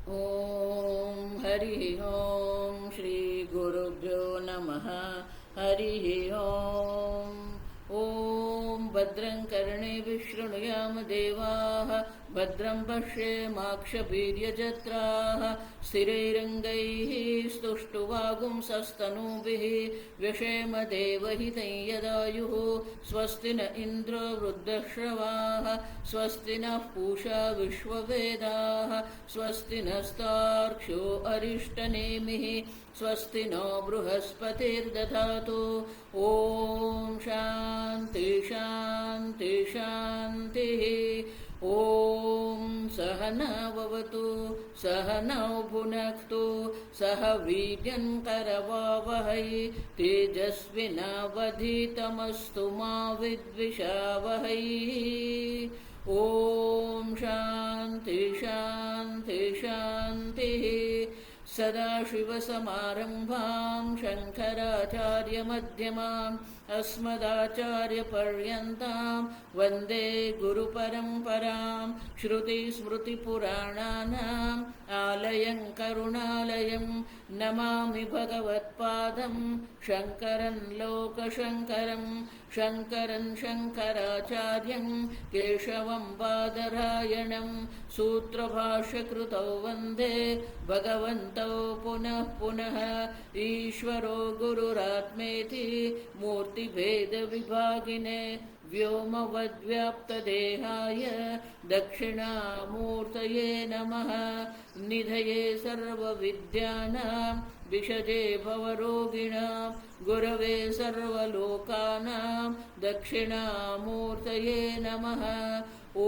ॐ हरिः ॐ श्रीगुरुभ्यो नमः। हरिः ॐ। ॐ भद्रं कर्णेभिः शृणुयाम देवाः, भद्रं पश्येमाक्षभिर्यजत्राः, स्थिरैरङ्गैः स्तुष्टुवागुंसस्तनूभिः व्यशेम देवहितं यदायुः। स्वस्ति न इन्द्रो वृद्धश्रवाः, स्वस्ति नः पूषा विश्ववेदाः, स्वस्ति नस्तार्क्ष्यो अरिष्टनेमिः, स्वस्ति नो बृहस्पतिर्दधातु। ॐ शान्ति शान्ति शान्तिः। ॐ सहना भवतु, सहनौ भुनक्तु, सह वीर्यं करवावहै, तेजस्विनावधीतमस्तु मा विद्विषावहै। ॐ शान्ति शान्ति शान्तिः। सदाशिवसमारम्भां शङ्कराचार्यमध्यमाम् अस्मदाचार्यपर्यन्तां वन्दे गुरुपरम्परां। श्रुतिस्मृतिपुराणानाम् आलयं करुणालयं नमामि भगवत्पादं शङ्करं लोकशङ्करं। शङ्करं शङ्कराचार्यं केशवं बादरायणं सूत्रभाष्यकृतौ वन्दे भगवन्तौ पुनः पुनः। ईश्वरो गुरुरात्मेति मूर्तिभेदविभागिने व्योमवद्व्याप्तदेहाय दक्षिणामूर्तये नमः। निधये सर्वविद्यानां विषजे भवरोगिणां गुरवे सर्वलोकानां दक्षिणामूर्तये नमः। ॐ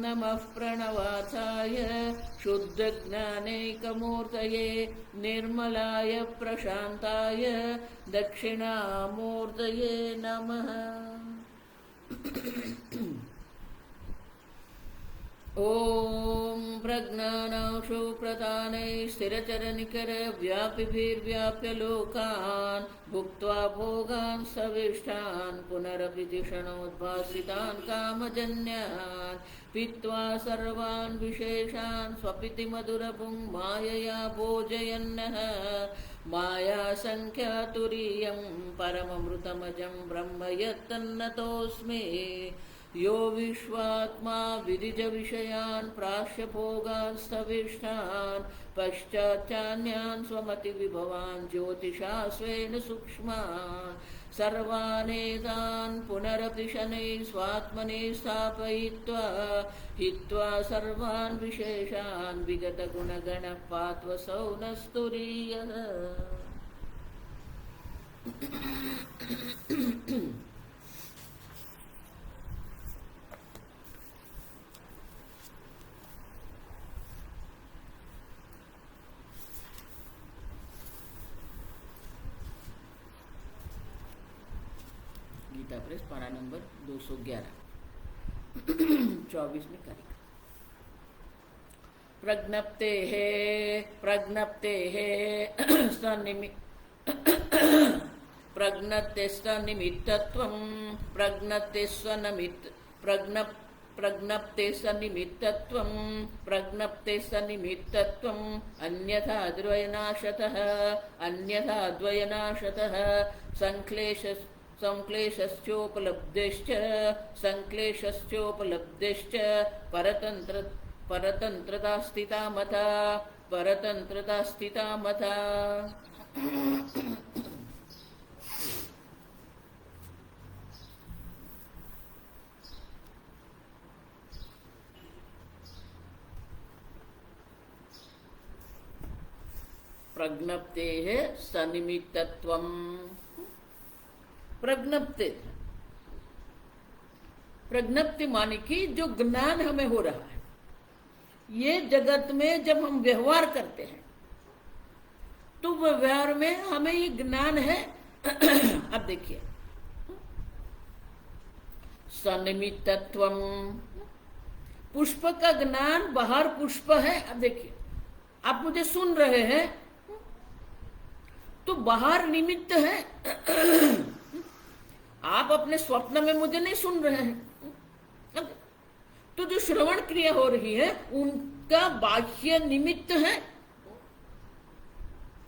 नमः प्रणवार्थाय शुद्धज्ञानैकमूर्तये निर्मलाय प्रशान्ताय दक्षिणामूर्तये नमः। ॐ प्रज्ञानांशु प्रदानैः स्थिरचरनिकरव्यापिभिर्व्याप्य लोकान् भुक्त्वा भोगान् सविष्टान् पुनरपि धिषणोद्भासितान् कामजन्यान् पीत्वा सर्वान् विशेषान् स्वपिति मधुरपुं मायया भोजयन्नः। मायासङ्ख्यातुरीयं परममृतमजं ब्रह्म यत्तन्नतोऽस्मि। यो विश्वात्मा विदिजविषयान् प्राश्य भोगान् स्थविष्ठान् पश्चाच्चान्यान् स्वमतिविभवान् ज्योतिषा स्वेन सूक्ष्मान् सर्वानेतान् पुनरपि शनैः स्वात्मनि स्थापयित्वा हित्वा सर्वान् विशेषान् विगतगुणगणः पात्वसौ न स्तुरीयः। गीता प्रेस पारा नंबर 211 24 कार्यक्रम। प्रज्ञप्तेस्तन्निमित्तत्वं प्रज्ञप्तेस्तन्निमित्तत्वं अन्यथा द्वयनाशतः संक्लेशश्चोपलब्धिश्च परतन्त्रता स्थिता मता। प्रज्ञप्तेः सन्निमित्तत्वं। प्रज्ञप्ति माने कि जो ज्ञान हमें हो रहा है, ये जगत में जब हम व्यवहार करते हैं तो व्यवहार में हमें ये ज्ञान है। अब देखिए, सन्निमित्तत्वम, पुष्प का ज्ञान, बाहर पुष्प है। अब देखिए, आप मुझे सुन रहे हैं तो बाहर निमित्त है। आप अपने स्वप्न में मुझे नहीं सुन रहे हैं, तो जो श्रवण क्रिया हो रही है का बाह्य निमित्त है,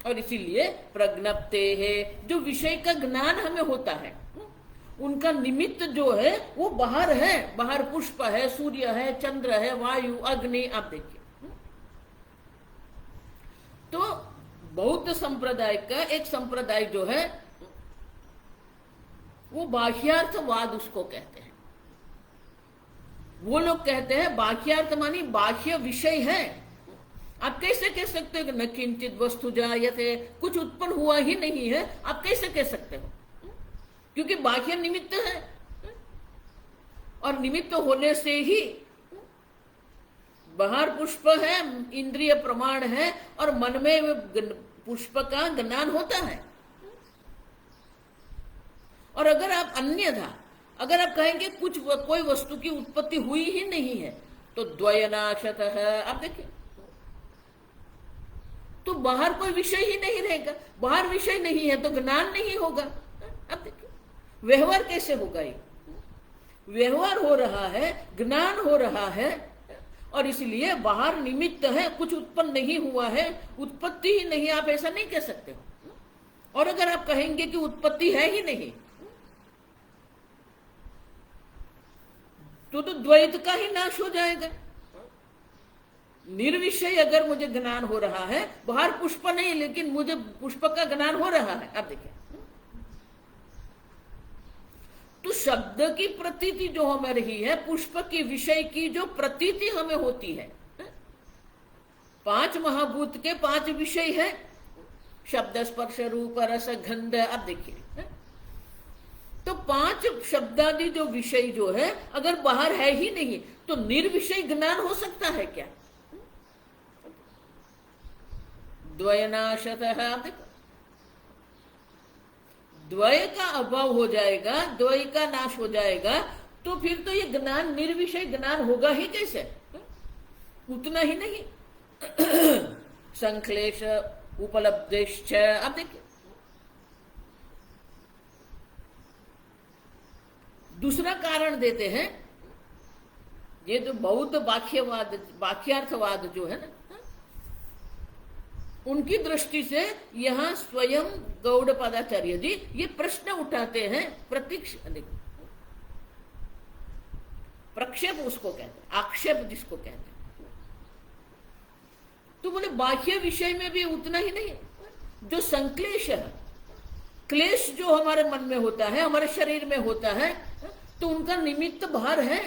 और इसीलिए प्रज्ञप्ते है, जो विषय का ज्ञान हमें होता है उनका निमित्त जो है वो बाहर है, बाहर पुष्प है, सूर्य है, चंद्र है, वायु, अग्नि। आप देखिए, तो बौद्ध संप्रदाय का एक संप्रदाय जो है वो बाह्यार्थवाद उसको कहते हैं। वो लोग कहते हैं बाह्यार्थ मानी बाह्य विषय है। आप कैसे कह सकते हो कि न किंचित वस्तु जायते, कुछ उत्पन्न हुआ ही नहीं है, आप कैसे कह सकते हो? क्योंकि बाह्य निमित्त है, और निमित्त होने से ही बाहर पुष्प है, इंद्रिय प्रमाण है, और मन में पुष्प का ज्ञान होता है। और अगर आप अन्यथा अगर आप कहेंगे कोई वस्तु की उत्पत्ति हुई ही नहीं है तो द्वयनाशत है। आप देखिए, तो बाहर कोई विषय ही नहीं रहेगा, बाहर विषय नहीं है तो ज्ञान नहीं होगा। अब देखिए व्यवहार कैसे होगा? ये व्यवहार हो रहा है, ज्ञान हो रहा है, और इसलिए बाहर निमित्त है, कुछ उत्पन्न नहीं हुआ है, उत्पत्ति ही नहीं, आप ऐसा नहीं कह सकते हो। और अगर आप कहेंगे कि उत्पत्ति है ही नहीं तो द्वैत का ही नाश हो जाएगा। निर्विषय अगर मुझे ज्ञान हो रहा है, बाहर पुष्प नहीं लेकिन मुझे पुष्प का ज्ञान हो रहा है। अब देखिए, तो शब्द की प्रतीति जो हमें रही है, पुष्प की विषय की जो प्रतीति हमें होती है, 5 महाभूत के 5 विषय है, शब्द, स्पर्श, रूप, रस, गंध। अब देखिए, तो 5 शब्दादि जो विषय जो है अगर बाहर है ही नहीं तो निर्विषय ज्ञान हो सकता है क्या? द्वयनाशत है। आप देखो, द्वय का अभाव हो जाएगा, द्वय का नाश हो जाएगा, तो फिर तो ये ज्ञान निर्विषय ज्ञान होगा ही कैसे? उतना ही नहीं, संक्लेश उपलब्धिश्च। अब देखिए, दूसरा कारण देते हैं, ये जो बौद्ध बाह्यार्थवाद जो है ना, उनकी दृष्टि से यहां स्वयं गौड़पादाचार्य जी ये प्रश्न उठाते हैं, प्रक्षेप उसको कहते हैं, आक्षेप जिसको कहते हैं। तो बोले बाह्य विषय में भी उतना ही नहीं, जो संक्लेश है, क्लेश जो हमारे मन में होता है, हमारे शरीर में होता है, तो उनका निमित्त बाहर है।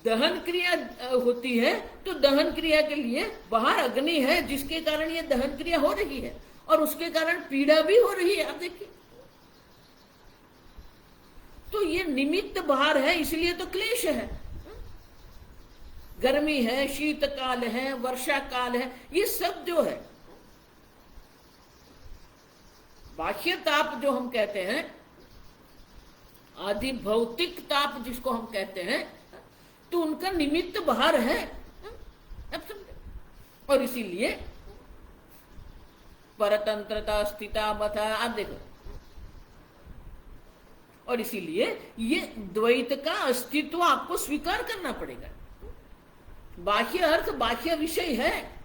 दहन क्रिया होती है तो दहन क्रिया के लिए बाहर अग्नि है, जिसके कारण ये दहन क्रिया हो रही है, और उसके कारण पीड़ा भी हो रही है। आप देखिए, तो ये निमित्त बाहर है, इसलिए तो क्लेश है। गर्मी है, शीतकाल है, वर्षा काल है, ये सब जो है बाह्य ताप जो हम कहते हैं, आदि भौतिक ताप जिसको हम कहते हैं, तो उनका निमित्त बाहर है। अब समझे? और इसीलिए परतंत्रता स्थिता मथा। आप देखो, और इसीलिए ये द्वैत का अस्तित्व आपको स्वीकार करना पड़ेगा। बाह्य अर्थ बाह्य विषय है,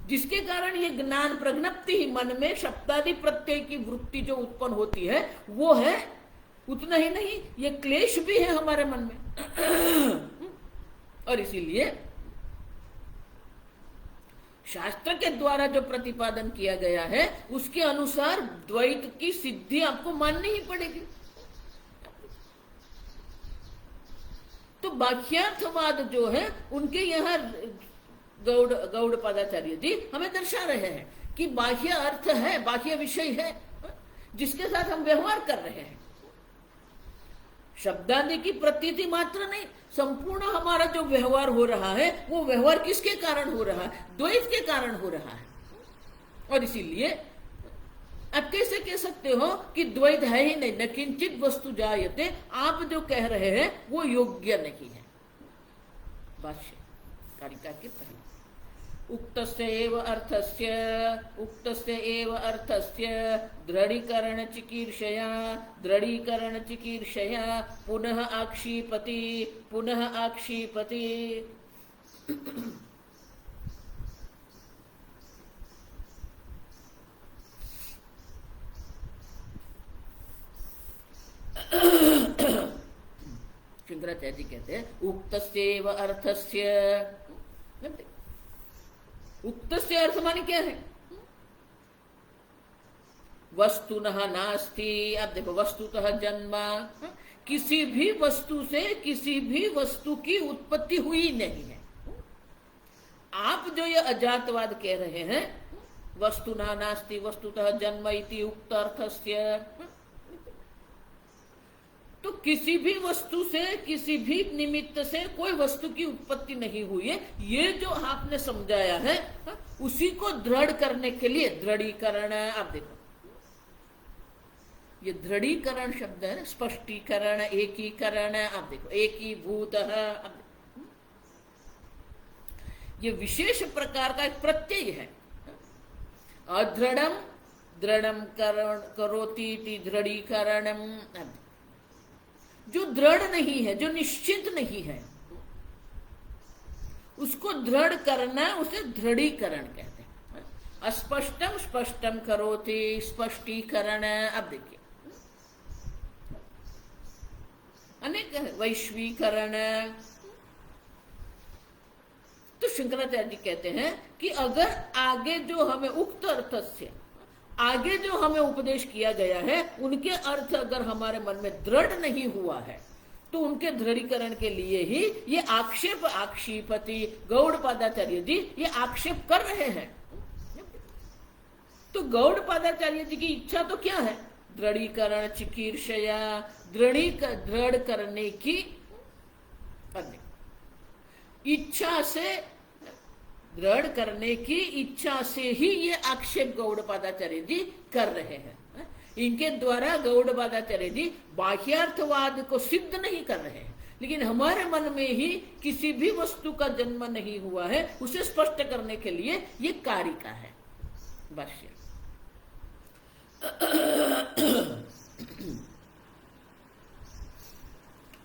जिसके कारण ये ज्ञान प्रज्ञप्ति ही मन में शब्दादि प्रत्यय की वृत्ति जो उत्पन्न होती है वो है। उतना ही नहीं, ये क्लेश भी है हमारे मन में। और इसीलिए शास्त्र के द्वारा जो प्रतिपादन किया गया है उसके अनुसार द्वैत की सिद्धि आपको माननी ही पड़ेगी। तो बाह्यार्थवाद जो है उनके यहाँ गौड़पादाचार्य जी हमें दर्शा रहे हैं कि बाह्य अर्थ है, बाह्य विषय है, जिसके साथ हम व्यवहार कर रहे हैं। शब्दादि की प्रतीति मात्र नहीं, संपूर्ण हमारा जो व्यवहार हो रहा है वो व्यवहार किसके कारण हो रहा है? द्वैत के कारण हो रहा है। और इसीलिए आप कैसे कह सकते हो कि द्वैत है ही नहीं, न किंचित वस्तु जायते? आप जो कह रहे हैं वो योग्य नहीं है। भाष्य कारिका के पहले उक्तस्य एव अर्थस्य दृढीकरण चिकीर्षया पुनः आक्षिपति। शंकराचार्य जी कहते हैं उक्तस्यैव अर्थस्य। उक्तस्य अर्थ माने क्या है? वस्तुनः नास्ति। अब देखो, वस्तुतः जन्म, किसी भी वस्तु से किसी भी वस्तु की उत्पत्ति हुई नहीं है। आप जो ये अजातवाद कह रहे हैं, वस्तुनः नास्ति वस्तुतः जन्म इति उक्त अर्थस्य, तो किसी भी वस्तु से किसी भी निमित्त से कोई वस्तु की उत्पत्ति नहीं हुई है, ये जो आपने समझाया है, उसी को दृढ़ करने के लिए दृढ़ीकरण। आप देखो, ये दृढ़ीकरण शब्द है, स्पष्टीकरण, एकीकरण। आप देखो, एकीभूत। ये विशेष प्रकार का एक प्रत्यय है। अदृढ़म दृढ़म करोति दृढ़ीकरणम। जो दृढ़ नहीं है, जो निश्चित नहीं है, उसको दृढ़ करना, उसे दृढ़ीकरण कहते हैं। अस्पष्टम स्पष्टम करोति, स्पष्टीकरण। अब देखिए, अनेक वैश्वीकरण। तो शंकराचार्य जी कहते हैं कि अगर आगे जो हमें उक्त अर्थ से आगे जो हमें उपदेश किया गया है, उनके अर्थ अगर हमारे मन में दृढ़ नहीं हुआ है, तो उनके दृढ़ीकरण के लिए ही ये आक्षेपति गौड़पादाचार्य जी ये आक्षेप कर रहे हैं। तो गौड़पादाचार्य जी की इच्छा तो क्या है? दृढ़ीकरण चिकीर्षया, दृढ़ करने की इच्छा से, दृढ़ करने की इच्छा से ही ये आक्षेप गौड़पादाचार्य जी कर रहे हैं। इनके द्वारा गौड़पादाचार्य जी बाह्यार्थवाद को सिद्ध नहीं कर रहे हैं, लेकिन हमारे मन में ही किसी भी वस्तु का जन्म नहीं हुआ है, उसे स्पष्ट करने के लिए ये कारिका है, भाष्य।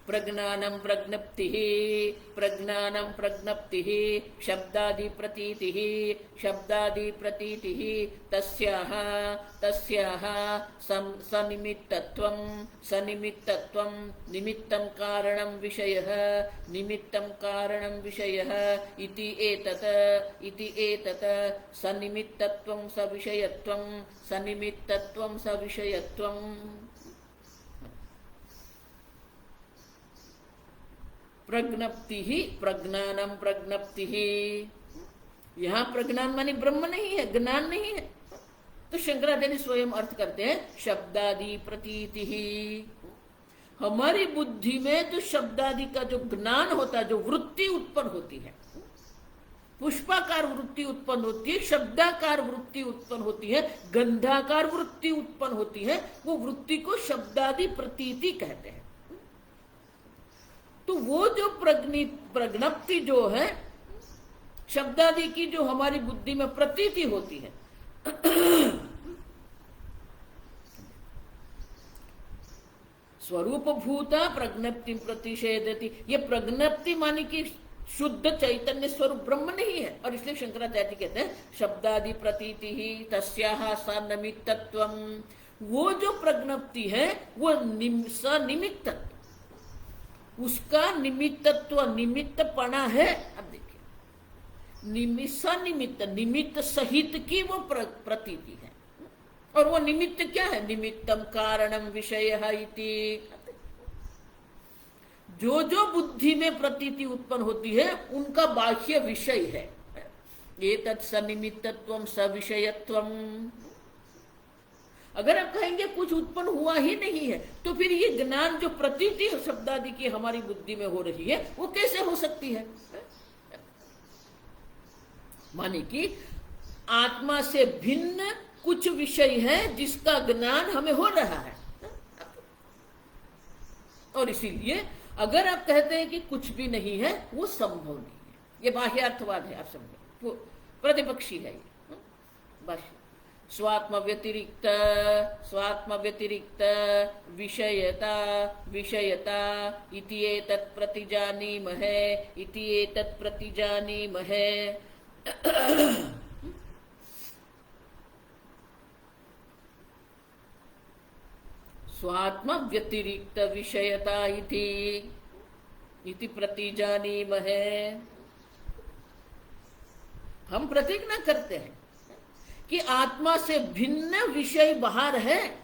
प्रज्ञानं प्रज्ञप्तिः शब्दादि प्रतीतिः तस्याः सनिमित्तत्वं निमित्तं कारणं विषयः इति एतत् सनिमित्तत्वं सविषयत्वं। प्रज्ञप्ति। यहाँ प्रज्ञान मानी ब्रह्म नहीं है, ज्ञान नहीं है। तो शंकराचार्य स्वयं अर्थ करते हैं शब्दादि प्रतीति। हमारी बुद्धि में जो शब्दादि का जो ज्ञान होता है, जो वृत्ति उत्पन्न होती है, पुष्पाकार वृत्ति उत्पन्न होती है, शब्दाकार वृत्ति उत्पन्न होती है, गंधाकार वृत्ति उत्पन्न होती है, वो वृत्ति को शब्दादि प्रतीति कहते हैं। तो वो जो प्रज्ञप्ति जो है, शब्दादि की जो हमारी बुद्धि में प्रतीति होती है, स्वरूप भूता प्रज्ञप्ति प्रतिषेधति। ये प्रज्ञप्ति मानी कि शुद्ध चैतन्य स्वरूप ब्रह्म नहीं है, और इसलिए शंकराचार्य कहते हैं शब्दादि प्रतीति ही तस्याः सनिमित्तत्वं। वो जो प्रज्ञप्ति है वो सनिमित्तत्व, उसका निमित्तत्व, निमित्तपना है। अब देखिए, निमित्त सहित की वो प्रतीति है। और वो निमित्त क्या है? निमित्तम कारणम विषयः इति। जो जो बुद्धि में प्रतीति उत्पन्न होती है, उनका बाह्य विषय है। एतत् सनिमित्तत्वं सविषयत्वं। अगर आप कहेंगे कुछ उत्पन्न हुआ ही नहीं है, तो फिर ये ज्ञान जो प्रतीति शब्दादि की हमारी बुद्धि में हो रही है, वो कैसे हो सकती है? माने कि आत्मा से भिन्न कुछ विषय है जिसका ज्ञान हमें हो रहा है। और इसीलिए अगर आप कहते हैं कि कुछ भी नहीं है, वो संभव नहीं है। ये बाह्यार्थवाद है, आप समझे। प्रतिपक्षी है ये। बस स्वात्म व्यतिरिक्त विषयता विषयता इति एतत् प्रतिजानीमहे इति एतत् प्रतिजानीमहे। स्वात्म व्यतिरिक्त विषयता इति प्रतिजानीमहे। हम प्रतिज्ञा करते हैं कि आत्मा से भिन्न विषय बाहर है,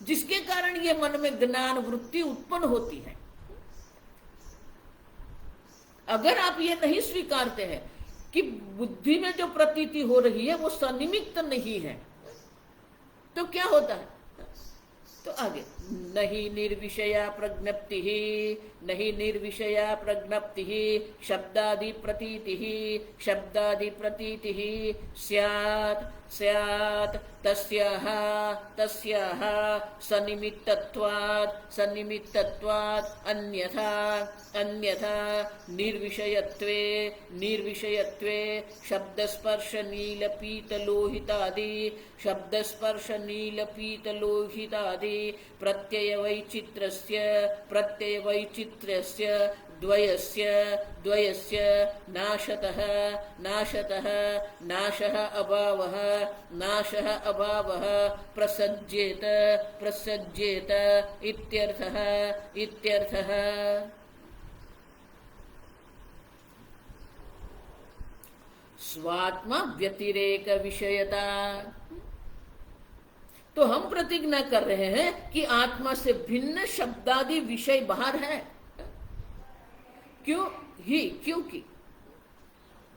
जिसके कारण ये मन में ज्ञान वृत्ति उत्पन्न होती है। अगर आप ये नहीं स्वीकारते हैं कि बुद्धि में जो प्रतीति हो रही है वो सनिमित्त नहीं है, तो क्या होता है? तो आगे नहीं निर्विषया प्रज्ञप्ति नहीं निर्विषया प्रज्ञप्ति शब्दादि प्रतीति स्यात् स्यात् तस्याः सनिमित्तत्वात् अन्यथा निर्विषयत्वे शब्दस्पर्श नीलपीतलोहितादि प्रत्ययवैचित्र्यस्य द्वयस्य नाशः अभावः प्रसज्येत इत्यर्थः। स्वात्मा व्यतिरेक विषयता। तो हम प्रतिज्ञा कर रहे हैं कि आत्मा से भिन्न शब्दादि विषय बाहर है। क्योंकि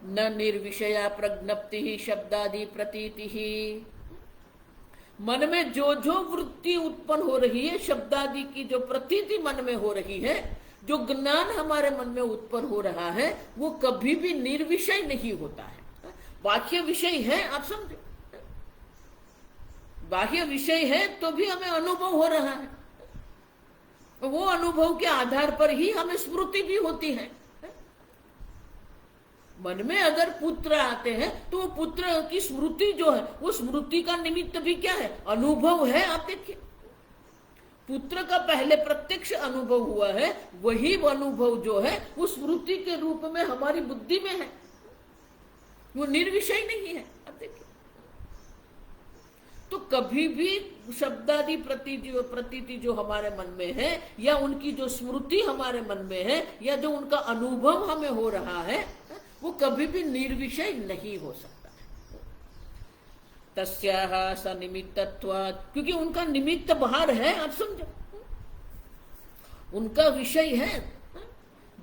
न निर्विषया प्रज्ञप्ति शब्दादि प्रतीति। मन में जो वृत्ति उत्पन्न हो रही है, शब्दादि की जो प्रतीति मन में हो रही है, जो ज्ञान हमारे मन में उत्पन्न हो रहा है, वो कभी भी निर्विषय नहीं होता है। बाह्य विषय है, आप समझे, बाह्य विषय है तो भी हमें अनुभव हो रहा है। वो अनुभव के आधार पर ही हमें स्मृति भी होती है। मन में अगर पुत्र आते हैं तो वो पुत्र की स्मृति जो है, वो स्मृति का निमित्त भी क्या है? अनुभव है। आप देखिए, पुत्र का पहले प्रत्यक्ष अनुभव हुआ है, वही अनुभव जो है वो स्मृति के रूप में हमारी बुद्धि में है, वो निर्विषय नहीं है। आप देखिए, तो कभी भी शब्दादि प्रतीति जो हमारे मन में है, या उनकी जो स्मृति हमारे मन में है, या जो उनका अनुभव हमें हो रहा है, वो कभी भी निर्विषय नहीं हो सकता। तस्याः सनिमित्तत्वात्, क्योंकि उनका निमित्त बाहर है। आप समझो, उनका विषय है।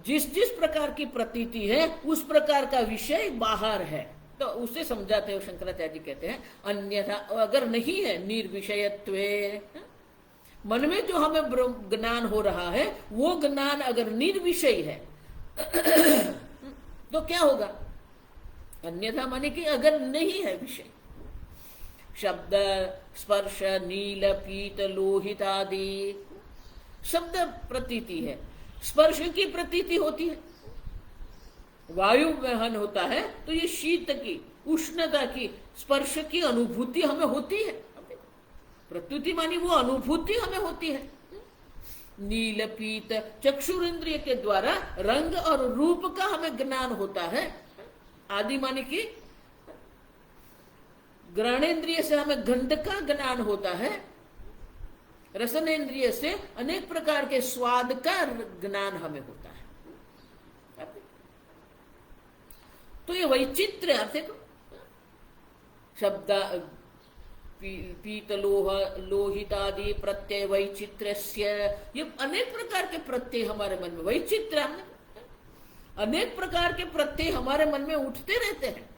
जिस प्रकार की प्रतीति है, उस प्रकार का विषय बाहर है। तो उसे समझाते हो शंकराचार्य जी कहते हैं, अन्यथा अगर नहीं है निर्विषयत्वे, मन में जो हमें ज्ञान हो रहा है, वो ज्ञान अगर निर्विषय है तो क्या होगा? अन्यथा माने कि अगर नहीं है विषय, शब्द स्पर्श नील पीत लोहित आदि शब्द प्रतीति है, स्पर्श की प्रतीति होती है, वायु वहन होता है तो ये शीत की, उष्णता की, स्पर्श की अनुभूति हमें होती है। प्रतीति मानी वो अनुभूति हमें होती है। नील पीत चक्षुरेंद्रिय के द्वारा रंग और रूप का हमें ज्ञान होता है। आदि माने कि घ्राणेन्द्रिय से हमें गंध का ज्ञान होता है, रसनेन्द्रिय से अनेक प्रकार के स्वाद का ज्ञान हमें होता है। तो ये वैचित्र्य, आप देखो, शब्द पीतलोह लोहितादि प्रत्यय वैचित्र्यस्य, ये अनेक प्रकार के प्रत्यय हमारे मन में, वैचित्र्य, अनेक प्रकार के प्रत्यय हमारे मन में उठते रहते हैं।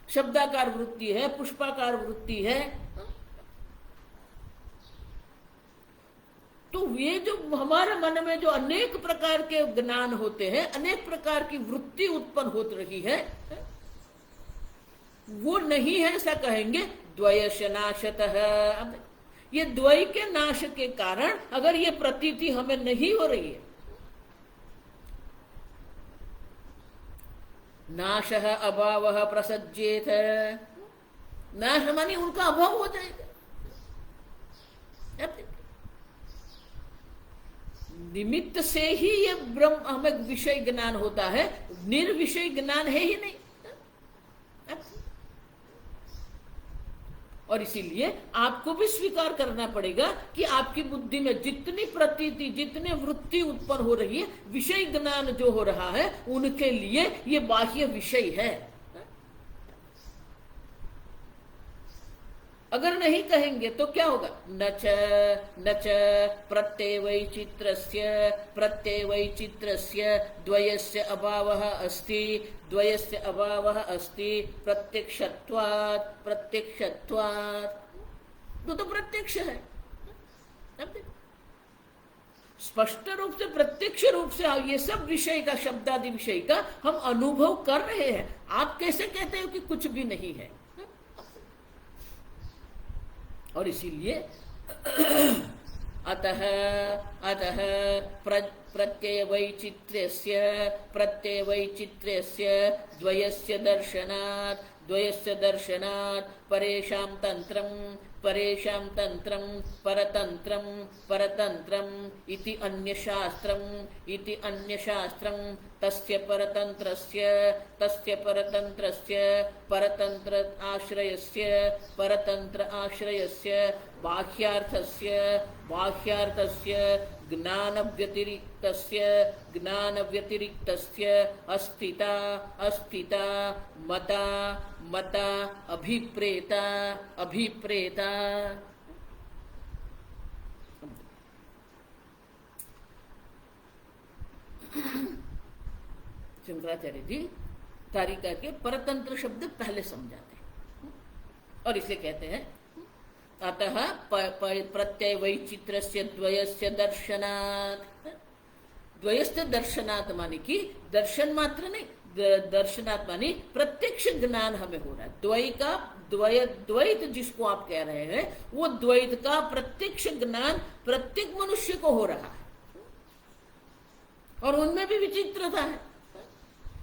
शब्दाकार वृत्ति है, पुष्पाकार वृत्ति है। तो ये जो हमारे मन में जो अनेक प्रकार के ज्ञान होते हैं, अनेक प्रकार की वृत्ति उत्पन्न हो रही है, वो नहीं है ऐसा कहेंगे द्वयश नाशतः। ये द्वय के नाश के कारण अगर ये प्रतीति हमें नहीं हो रही है, नाशः अभावः प्रसज्येत। नाश मानी उनका अभाव हो जाएगा। निमित्त से ही ये ब्रह्म हमें विषय ज्ञान होता है, निर्विषय ज्ञान है ही नहीं। और इसीलिए आपको भी स्वीकार करना पड़ेगा कि आपकी बुद्धि में जितनी प्रतीति, जितनी वृत्ति उत्पन्न हो रही है, विषय ज्ञान जो हो रहा है, उनके लिए ये बाह्य विषय है। अगर नहीं कहेंगे तो क्या होगा? नच प्रत्यवैचित्रस्य द्वयस्य अभावः अस्ति, द्वयस्य अभावः अस्ति प्रत्यक्षत्वात्। तो प्रत्यक्ष है। स्पष्ट रूप से, प्रत्यक्ष रूप से ये सब विषय का, शब्दादि विषय का हम अनुभव कर रहे हैं। आप कैसे कहते हो कि कुछ भी नहीं है? और इसीलिए अतः प्रत्यवैचित्र्यस्य द्वयस्य दर्शनात् परेषां तंत्रं परतंत्रम् इति अन्यशास्त्रं तस्य परतंत्रस्य परतंत्र आश्रयस्य बाह्यार्थस्य ज्ञानव्यतिरिक्तस्य अस्तिता मता अभिप्रेता। शंकराचार्य जी कारिका के परतंत्र शब्द पहले समझाते हैं और इसे कहते हैं अतः प्रत्यवैचित्रस्य द्वयस्य दर्शनात् माने कि दर्शन मात्र नहीं, दर्शनात् माने प्रत्यक्ष ज्ञान हमें हो रहा है। द्वैत जिसको आप कह रहे हैं, वो द्वैत का प्रत्यक्ष ज्ञान प्रत्येक मनुष्य को हो रहा है। और उनमें भी विचित्रता है।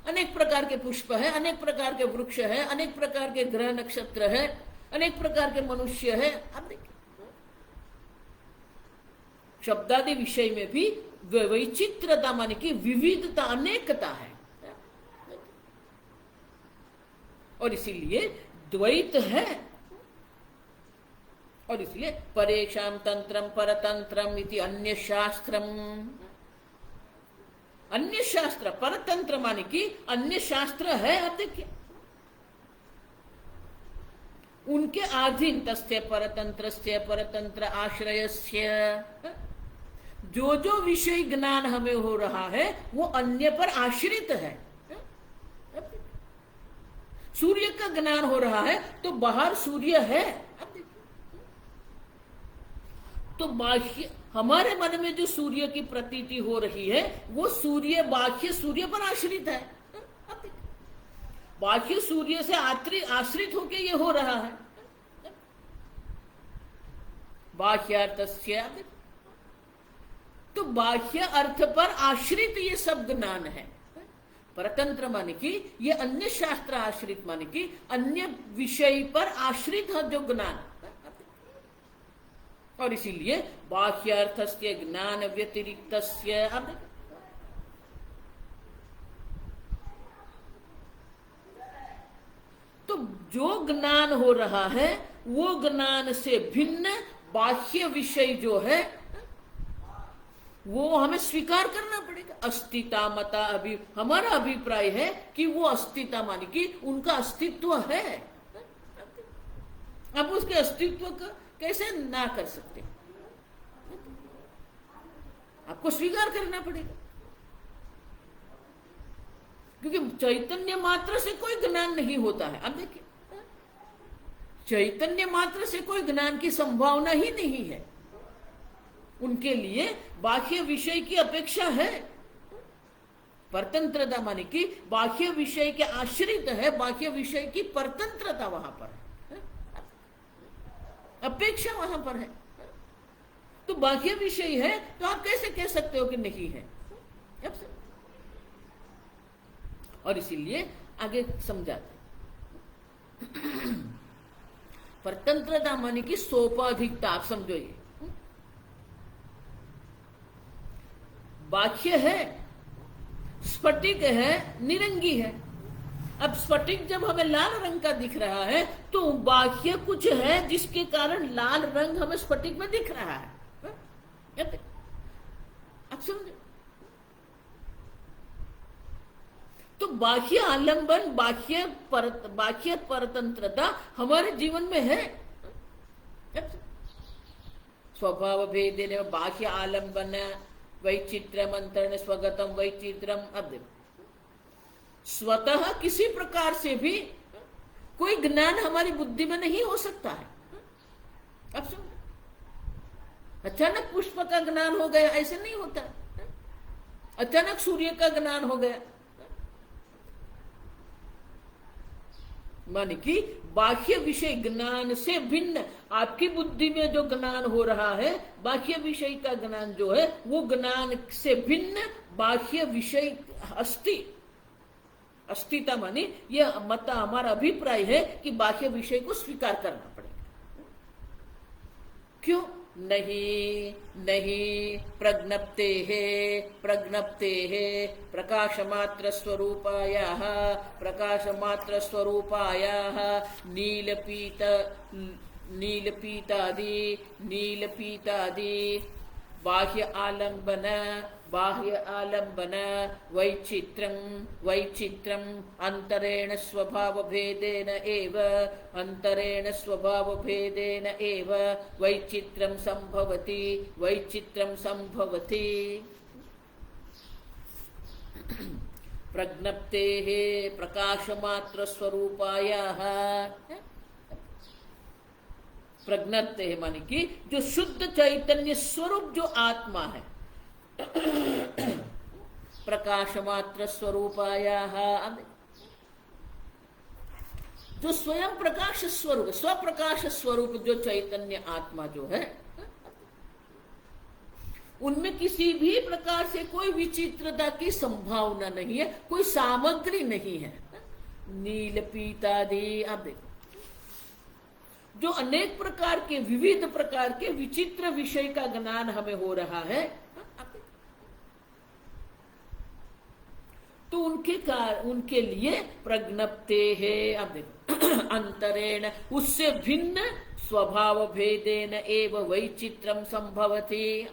अनेक प्रकार के पुष्प है, अनेक प्रकार के वृक्ष है, अनेक प्रकार के ग्रह नक्षत्र है, अनेक प्रकार के मनुष्य है। आप देखिए, शब्दादि विषय में भी वैचित्रता माने कि विविधता, अनेकता है। और इसीलिए द्वैत है। और इसलिए परेषां तंत्रम परतंत्रम इति अन्य शास्त्र परतंत्र माने कि अन्य शास्त्र है। आप देखिए, उनके अधीन तस्य परतंत्र आश्रयस्य, जो विषय ज्ञान हमें हो रहा है वो अन्य पर आश्रित है। सूर्य का ज्ञान हो रहा है तो बाहर सूर्य है। तो बाह्य, हमारे मन में जो सूर्य की प्रतीति हो रही है वो बाह्य सूर्य पर आश्रित है। बाह्य सूर्य से आश्रित होकर ये हो रहा है। बाह्यार्थस्य, तो बाह्य अर्थ पर आश्रित ये सब ज्ञान है। परतंत्र माने कि ये अन्य शास्त्र आश्रित माने कि अन्य विषय पर आश्रित है जो ज्ञान। और इसीलिए बाह्यार्थस्य ज्ञान व्यतिरिक्तस्य, तो जो ज्ञान हो रहा है वो ज्ञान से भिन्न बाह्य विषय जो है वो हमें स्वीकार करना पड़ेगा। अस्तिता मता हमारा अभिप्राय है कि वो अस्तिता माने कि उनका अस्तित्व है। अब उसके अस्तित्व का कैसे ना कर सकते, आपको स्वीकार करना पड़ेगा। क्योंकि चैतन्य मात्र से कोई ज्ञान नहीं होता है। अब देखिए, चैतन्य मात्र से कोई ज्ञान की संभावना ही नहीं है। उनके लिए बाह्य विषय की अपेक्षा है। परतंत्रता माने कि बाह्य विषय के आश्रित है, बाह्य विषय की परतंत्रता वहां पर है, अपेक्षा वहां पर है। तो बाह्य विषय है तो आप कैसे कह सकते हो कि नहीं है? और इसीलिए आगे समझाते। परतंत्रता माने की सोपाधिकता, आप समझो ये बाह्य है, स्फटिक है, निरंगी है। अब स्फटिक जब हमें लाल रंग का दिख रहा है तो बाह्य कुछ है जिसके कारण लाल रंग हमें स्फटिक में दिख रहा है। आप समझो, तो बाह्य आलंबन, बाह्य परतंत्रता हमारे जीवन में है। स्वभाव भेदेन बाह्य आलंबन वैचित्रम अंतरण स्वगतम वैचित्रम। अब देखो, स्वतः किसी प्रकार से भी कोई ज्ञान हमारी बुद्धि में नहीं हो सकता है। अब सुन, अचानक पुष्प का ज्ञान हो गया, ऐसे नहीं होता। अचानक सूर्य का ज्ञान हो गया, माने कि बाह्य विषय ज्ञान से भिन्न आपकी बुद्धि में जो ज्ञान हो रहा है, बाह्य विषय का ज्ञान जो है वो ज्ञान से भिन्न बाह्य विषय अस्तित्व माने यह मत हमारा अभिप्राय है कि बाह्य विषय को स्वीकार करना पड़ेगा। क्यों? नहीं प्रज्ञप्ते है प्रकाशमात्र स्वरूपायाः नीलपीतादि बाह्य आलंबन वैचित्रम अंतरेण स्वभाव भेदेन एव वैचित्रम संभवति। प्रज्ञप्ते प्रकाशमात्र स्वरूपायाः, प्रज्ञप्ते है माने कि जो शुद्ध चैतन्य स्वरूप जो आत्मा है, प्रकाशमात्र स्वरूपायाः, जो स्वयं प्रकाश स्वरूप, स्वप्रकाश स्वरूप जो चैतन्य आत्मा जो है, उनमें किसी भी प्रकार से कोई विचित्रता की संभावना नहीं है, कोई सामग्री नहीं है। नील पीतादि, आप देखो जो अनेक प्रकार के, विविध प्रकार के विचित्र विषय का ज्ञान हमें हो रहा है, तो उनके लिए प्रज्ञप्ते है। अब देखो अंतरेण, उससे भिन्न स्वभाव भेदेन एव वैचित्रम संभवति।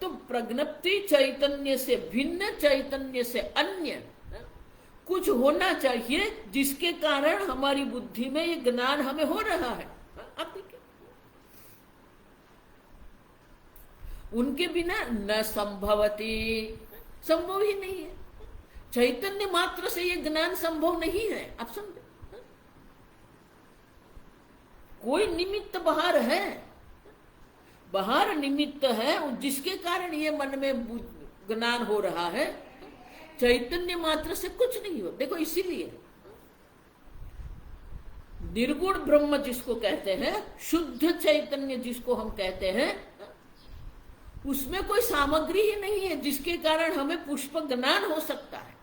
तो प्रज्ञप्ति चैतन्य से भिन्न, चैतन्य से अन्य कुछ होना चाहिए जिसके कारण हमारी बुद्धि में ये ज्ञान हमें हो रहा है। आप देखिए, उनके बिना न संभवती, संभव ही नहीं है। चैतन्य मात्र से ये ज्ञान संभव नहीं है। आप समझे, कोई निमित्त बाहर है, बाहर निमित्त है जिसके कारण ये मन में ज्ञान हो रहा है। चैतन्य मात्र से कुछ नहीं हो। देखो इसीलिए निर्गुण ब्रह्म जिसको कहते हैं, शुद्ध चैतन्य जिसको हम कहते हैं, उसमें कोई सामग्री ही नहीं है जिसके कारण हमें पुष्प ज्ञान हो सकता है।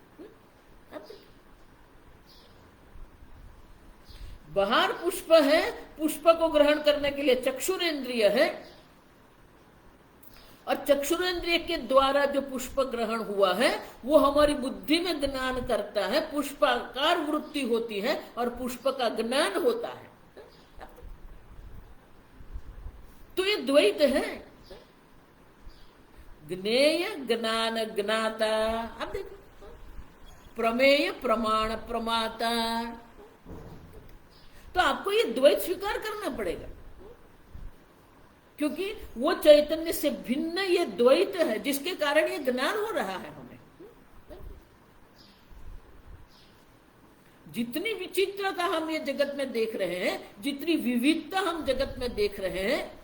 बाहर पुष्प है, पुष्प को ग्रहण करने के लिए चक्षुरेंद्रिय है, और चक्षुरेंद्रिय के द्वारा जो पुष्प ग्रहण हुआ है वो हमारी बुद्धि में ज्ञान करता है, पुष्पाकार वृत्ति होती है और पुष्प का ज्ञान होता है। तो ये द्वैत है, ज्ञेय ज्ञान ज्ञाता। अब देखो, प्रमेय प्रमाण प्रमाता। तो आपको ये द्वैत स्वीकार करना पड़ेगा, क्योंकि वो चैतन्य से भिन्न ये द्वैत है जिसके कारण ये ज्ञान हो रहा है हमें। जितनी विचित्रता हम ये जगत में देख रहे हैं, जितनी विविधता हम जगत में देख रहे हैं,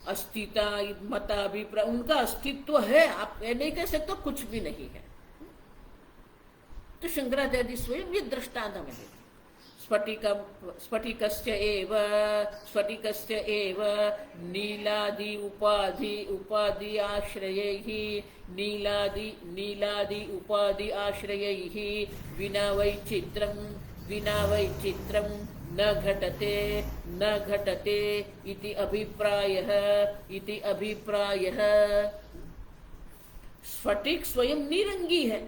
अस्तित्व मताभिप्राय, उनका अस्तित्व है, आप नहीं कह सकते कुछ भी नहीं है। तो शंकराचार्य स्वयं ये दृष्टांत हमें देते, स्फटिकस्य एव नीलादि उपाधि आश्रयैः नीलादि उपाधि आश्रयैः विना वैचित्रं न घटते इति अभिप्रायः। स्फटिक स्वयं निरंगी है,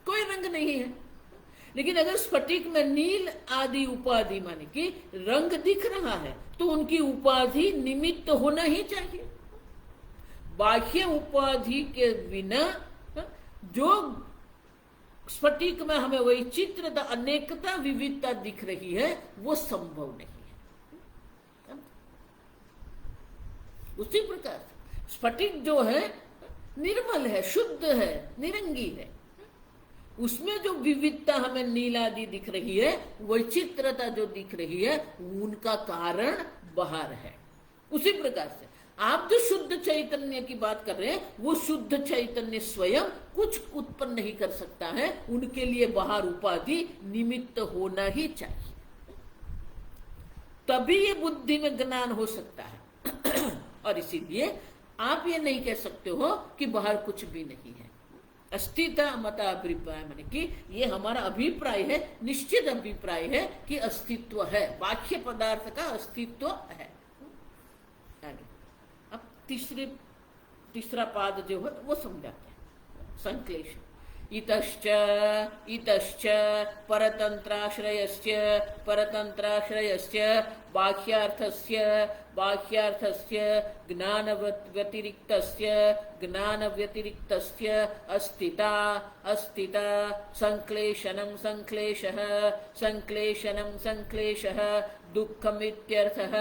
कोई रंग नहीं है, लेकिन अगर स्फटिक में नील आदि उपाधि माने कि रंग दिख रहा है तो उनकी उपाधि निमित्त होना ही चाहिए। बाह्य उपाधि के बिना जो स्फटिक में हमें वैचित्रता, अनेकता, विविधता दिख रही है वो संभव नहीं है। उसी प्रकार स्फटिक जो है निर्मल है, शुद्ध है, निरंगी है, उसमें जो विविधता हमें नीलादि दिख रही है, वैचित्रता जो दिख रही है, उनका कारण बाहर है। उसी प्रकार से आप जो शुद्ध चैतन्य की बात कर रहे हैं, वो शुद्ध चैतन्य स्वयं कुछ उत्पन्न नहीं कर सकता है, उनके लिए बाहर उपाधि निमित्त होना ही चाहिए, तभी ये बुद्धि में ज्ञान हो सकता है। और इसीलिए आप ये नहीं कह सकते हो कि बाहर कुछ भी नहीं है। अस्तित्व मत अभिप्राय माने कि ये हमारा अभिप्राय है, निश्चित अभिप्राय है कि अस्तित्व है, बाह्य पदार्थ का अस्तित्व है। अब तीसरा पाद जो है वो समझाते हैं, संक्लेश। इतश्च परतंत्राश्रयस्य बाह्यार्थस्य ज्ञानव्यतिरिक्तस्य अस्तिता संक्लेशः दुःखमित्यर्थः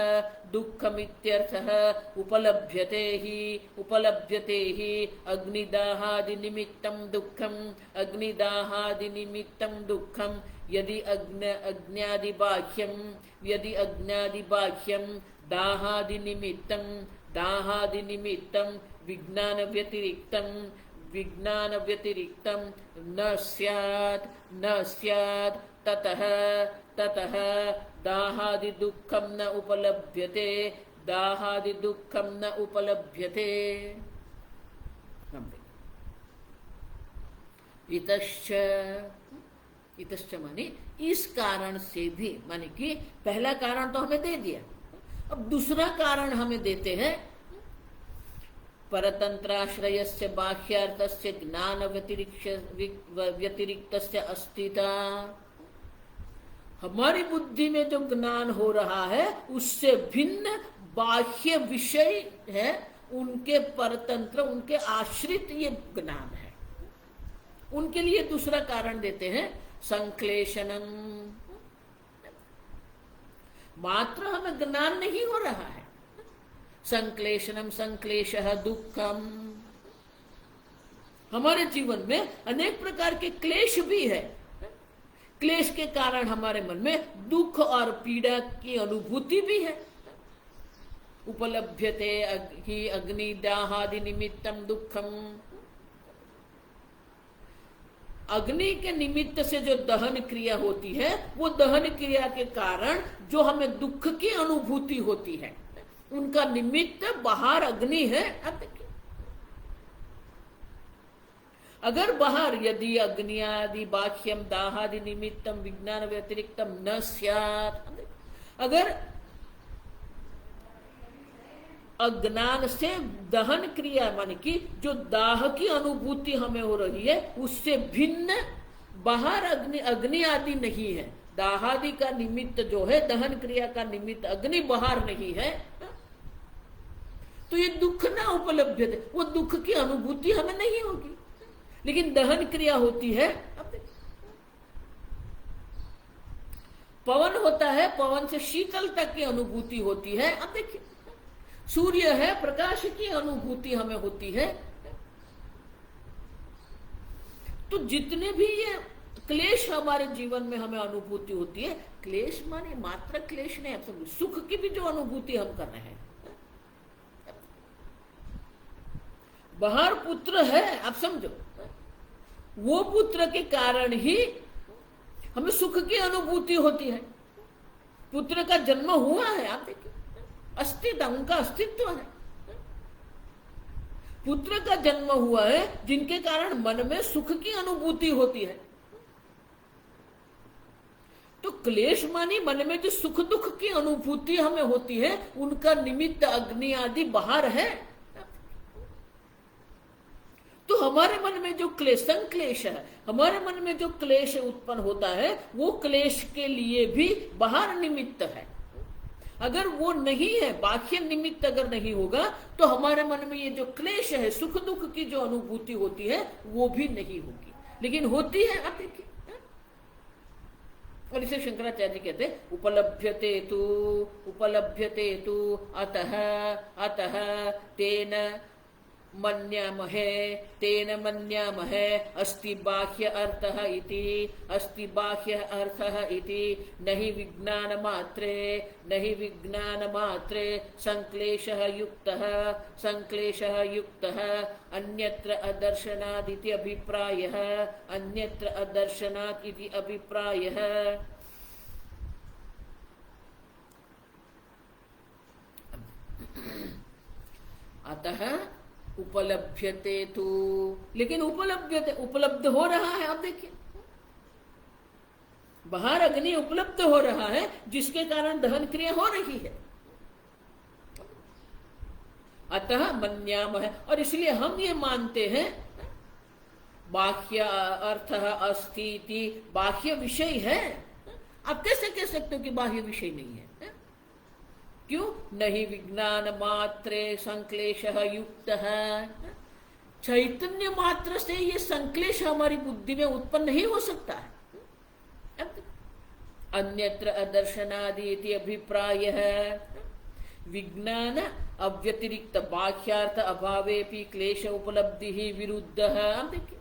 उपलभ्यते हि अग्निदाहादिनिमित्तं दुःखं यदि अज्ञादिबाह्यं दाहादिनिमित्तं विज्ञानव्यतिरिक्तं न स्यात् ततः दाहादिदुःखं न उपलभ्यते। इतश्च माने इस कारण से भी, माने कि पहला कारण तो हमें दे दिया, अब दूसरा कारण हमें देते हैं। परतंत्राश्रयस्य बाह्यार्थस्य ज्ञान व्यतिरिक्तस्य अस्तिता। हमारी बुद्धि में जो ज्ञान हो रहा है उससे भिन्न बाह्य विषय है, उनके परतंत्र, उनके आश्रित ये ज्ञान है, उनके लिए दूसरा कारण देते हैं संक्लेशनम। मात्र हमें ज्ञान नहीं हो रहा है, संक्लेशः दुःखम। हमारे जीवन में अनेक प्रकार के क्लेश भी है, क्लेश के कारण हमारे मन में दुख और पीड़ा की अनुभूति भी है। उपलभ्यते हि अग्निदाहादि निमित्तम दुःखम। अग्नि के निमित्त से जो दहन क्रिया होती है, वो दहन क्रिया के कारण जो हमें दुख की अनुभूति होती है, उनका निमित्त बाहर अग्नि है। अब देखिए, अगर बाहर यदि अग्नियादि बाह्यम दाहादि निमित्तम विज्ञान व्यतिरिक्तम न स्यात्, अगर अज्ञान से दहन क्रिया माने कि जो दाह की अनुभूति हमें हो रही है उससे भिन्न बाहर अग्नि आदि नहीं है, दाहादि का निमित्त जो है, दहन क्रिया का निमित्त अग्नि बाहर नहीं है, तो ये दुख ना उपलब्ध है, वो दुख की अनुभूति हमें नहीं होगी। लेकिन दहन क्रिया होती है, पवन होता है, पवन से शीतलता की अनुभूति होती है। अब देखिए, सूर्य है, प्रकाश की अनुभूति हमें होती है। तो जितने भी ये क्लेश हमारे जीवन में हमें अनुभूति होती है, क्लेश माने मात्र क्लेश नहीं, आप समझो, सुख की भी जो अनुभूति हम कर रहे हैं। बाहर पुत्र है, आप समझो, वो पुत्र के कारण ही हमें सुख की अनुभूति होती है। पुत्र का जन्म हुआ है, आप देखिए, अस्तित्व, उनका अस्तित्व है। पुत्र का जन्म हुआ है जिनके कारण मन में सुख की अनुभूति होती है। तो क्लेश मानी मन में जो सुख दुख की अनुभूति हमें होती है, उनका निमित्त अग्नि आदि बाहर है। तो हमारे मन में जो संक्लेश है, हमारे मन में जो क्लेश उत्पन्न होता है, वो क्लेश के लिए भी बाहर निमित्त है। अगर वो नहीं है, बाह्य निमित्त अगर नहीं होगा, तो हमारे मन में ये जो क्लेश है, सुख दुख की जो अनुभूति होती है, वो भी नहीं होगी। लेकिन होती है, आप देखिए। और इसे शंकराचार्य जी कहते हैं उपलभ्यते तु अतः तेन मन्यामहे अस्ति बाह्य अर्थः इति न हि विज्ञान मात्रे संक्लेशः युक्तः अन्यत्र अदर्शनात् इति अभिप्रायः। अतः उपलभ्यते तो, लेकिन उपलब्ध हो रहा है। आप देखिए, बाहर अग्नि उपलब्ध हो रहा है, जिसके कारण दहन क्रिया हो रही है। अतः मन्याम है, और इसलिए हम ये मानते हैं बाह्य अर्थ अस्ति, बाह्य विषय है। आप कैसे कह सकते हो कि बाह्य विषय नहीं है? क्यों? नहीं विज्ञान मात्रे संक्लेशः युक्तः, चैतन्य मात्र से ये संक्लेश हमारी बुद्धि में उत्पन्न नहीं हो सकता है। अन्यत्र अदर्शनादि इति अभिप्रायः। विज्ञान अव्यतिरिक्त बाह्यार्थ अभावेपि क्लेश उपलब्धि ही विरुद्धः। आप देखिए,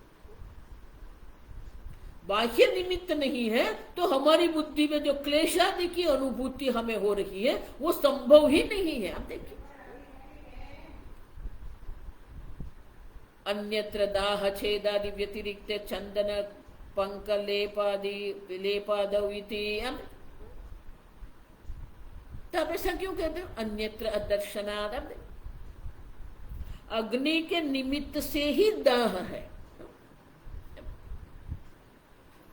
बाह्य निमित्त नहीं है तो हमारी बुद्धि में जो क्लेशादि की अनुभूति हमें हो रही है, वो संभव ही नहीं है। आप देखिए, अन्यत्र दाह छेदादि व्यतिरिक्त चंदन पंक लेपादौ इति। तो आप ऐसा क्यों कहते हो? अन्यत्र अदर्शनात्, अग्नि के निमित्त से ही दाह है।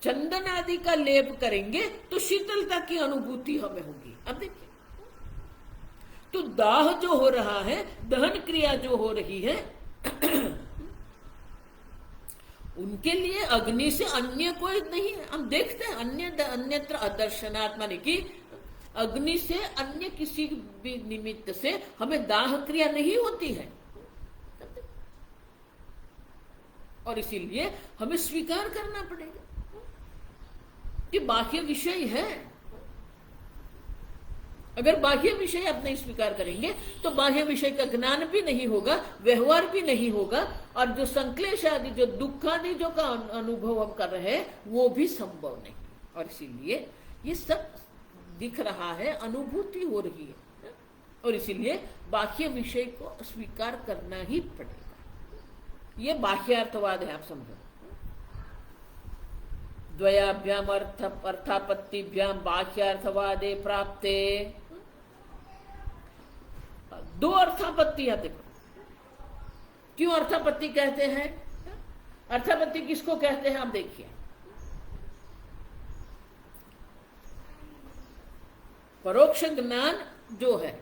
चंदन आदि का लेप करेंगे तो शीतलता की अनुभूति हमें होगी। अब देखिए, तो दाह जो हो रहा है, दहन क्रिया जो हो रही है, उनके लिए अग्नि से अन्य कोई नहीं है। हम देखते हैं अन्यत्र अदर्शनात्, माने कि अग्नि से अन्य किसी भी निमित्त से हमें दाह क्रिया नहीं होती है। और इसीलिए हमें स्वीकार करना पड़ेगा कि बाह्य विषय है। अगर बाह्य विषय आप नहीं स्वीकार करेंगे तो बाह्य विषय का ज्ञान भी नहीं होगा, व्यवहार भी नहीं होगा, और जो संक्लेश आदि, जो दुख आदि जो का अनुभव हम कर रहे हैं, वो भी संभव नहीं। और इसीलिए ये सब दिख रहा है, अनुभूति हो रही है, और इसीलिए बाह्य विषय को स्वीकार करना ही पड़ेगा। ये बाह्यार्थवाद है, आप समझो। द्वयाभ्याम अर्थापत्तिभ्याम बाह्यार्थवादे प्राप्ते। दो अर्थापत्तियां देखो। क्यों अर्थापत्ति कहते हैं? अर्थापत्ति किसको कहते हैं? आप देखिए, परोक्ष ज्ञान जो है,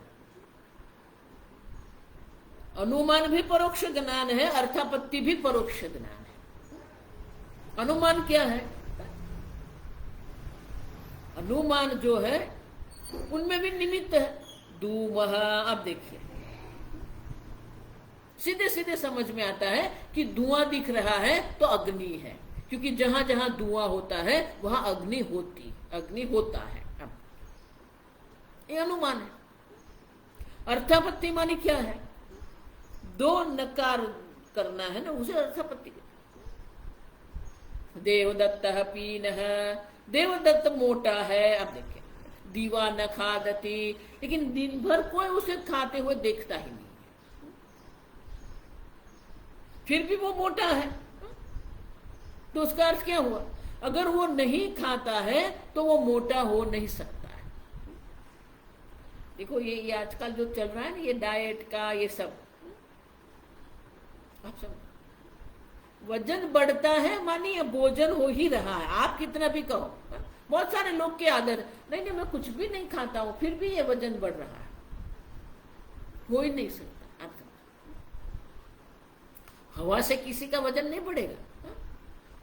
अनुमान भी परोक्ष ज्ञान है, अर्थापत्ति भी परोक्ष ज्ञान है। अनुमान क्या है? अनुमान जो है उनमें भी निमित्त है। धूमः, अब देखिए, सीधे सीधे समझ में आता है कि धुआं दिख रहा है तो अग्नि है, क्योंकि जहां जहां धुआं होता है वहां अग्नि होता है। अब ये अनुमान है। अर्थापत्ति मानी क्या है? दो नकार करना है ना, उसे अर्थापत्ति। देवदत्त पीनः, देवदत्त मोटा है। अब देखिए, दीवा न खादती, लेकिन दिन भर कोई उसे खाते हुए देखता ही नहीं, फिर भी वो मोटा है। तो उसका अर्थ क्या हुआ? अगर वो नहीं खाता है तो वो मोटा हो नहीं सकता है। देखो ये आजकल जो चल रहा है ना, ये डाइट का ये सब, आप सब वजन बढ़ता है मानिए भोजन हो ही रहा है, आप कितना भी कहो। बहुत सारे लोग की आदत, नहीं नहीं मैं कुछ भी नहीं खाता हूं फिर भी ये वजन बढ़ रहा है, हो ही नहीं सकता। आप हवा से किसी का वजन नहीं बढ़ेगा,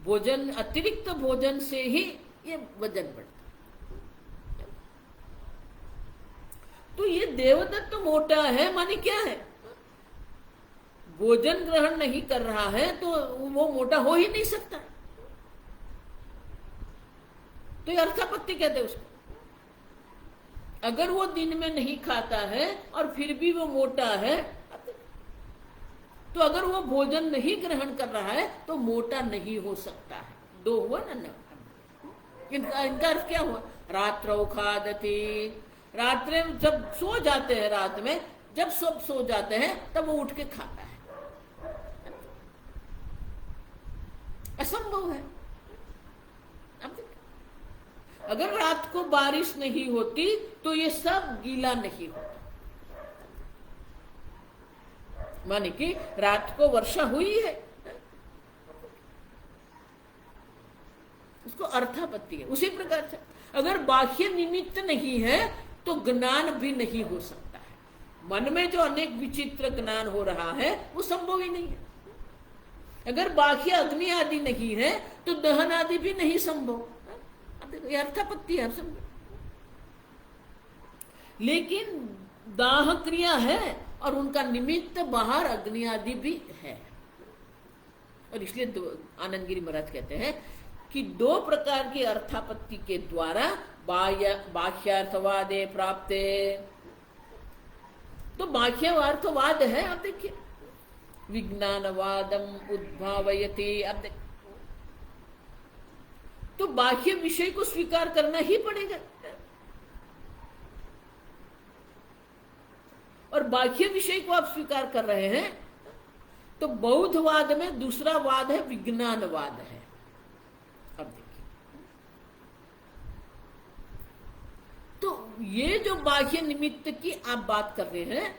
भोजन अतिरिक्त भोजन से ही ये वजन बढ़ता। तो ये देवदत्त तो मोटा है माने क्या है, भोजन ग्रहण नहीं कर रहा है तो वो मोटा हो ही नहीं सकता। तो ये अर्थापत्ति कहते हैं उसको। अगर वो दिन में नहीं खाता है और फिर भी वो मोटा है, तो अगर वो भोजन नहीं ग्रहण कर रहा है तो मोटा नहीं हो सकता है। दो हुआ ना। इनका अर्थ क्या हुआ, रात्रौ खादति, रात्रि में जब सो जाते हैं, रात में जब सब सो जाते हैं तब वो उठ के खाता है। असंभव है। अगर रात को बारिश नहीं होती तो ये सब गीला नहीं होता, माने कि रात को वर्षा हुई है, उसको अर्थापत्ति है। उसी प्रकार से अगर बाह्य निमित्त नहीं है तो ज्ञान भी नहीं हो सकता है। मन में जो अनेक विचित्र ज्ञान हो रहा है वो संभव ही नहीं है। अगर बाह्य अग्नि आदि नहीं है तो दहन आदि भी नहीं संभव। ये अर्थापत्ति है, आप समझो। लेकिन दाह क्रिया है और उनका निमित्त बाहर अग्नि आदि भी है, और इसलिए आनंदगिरी महाराज कहते हैं कि दो प्रकार की अर्थापत्ति के द्वारा बाह्यार्थवादे प्राप्ते। तो बाह्यार्थवाद है, आप देखिए, विज्ञानवादम उद्भावयति। आप देखिए, तो बाह्य विषय को स्वीकार करना ही पड़ेगा। और बाह्य विषय को आप स्वीकार कर रहे हैं तो बौद्धवाद में दूसरा वाद है, विज्ञानवाद है। अब देखिए, तो ये जो बाह्य निमित्त की आप बात कर रहे हैं,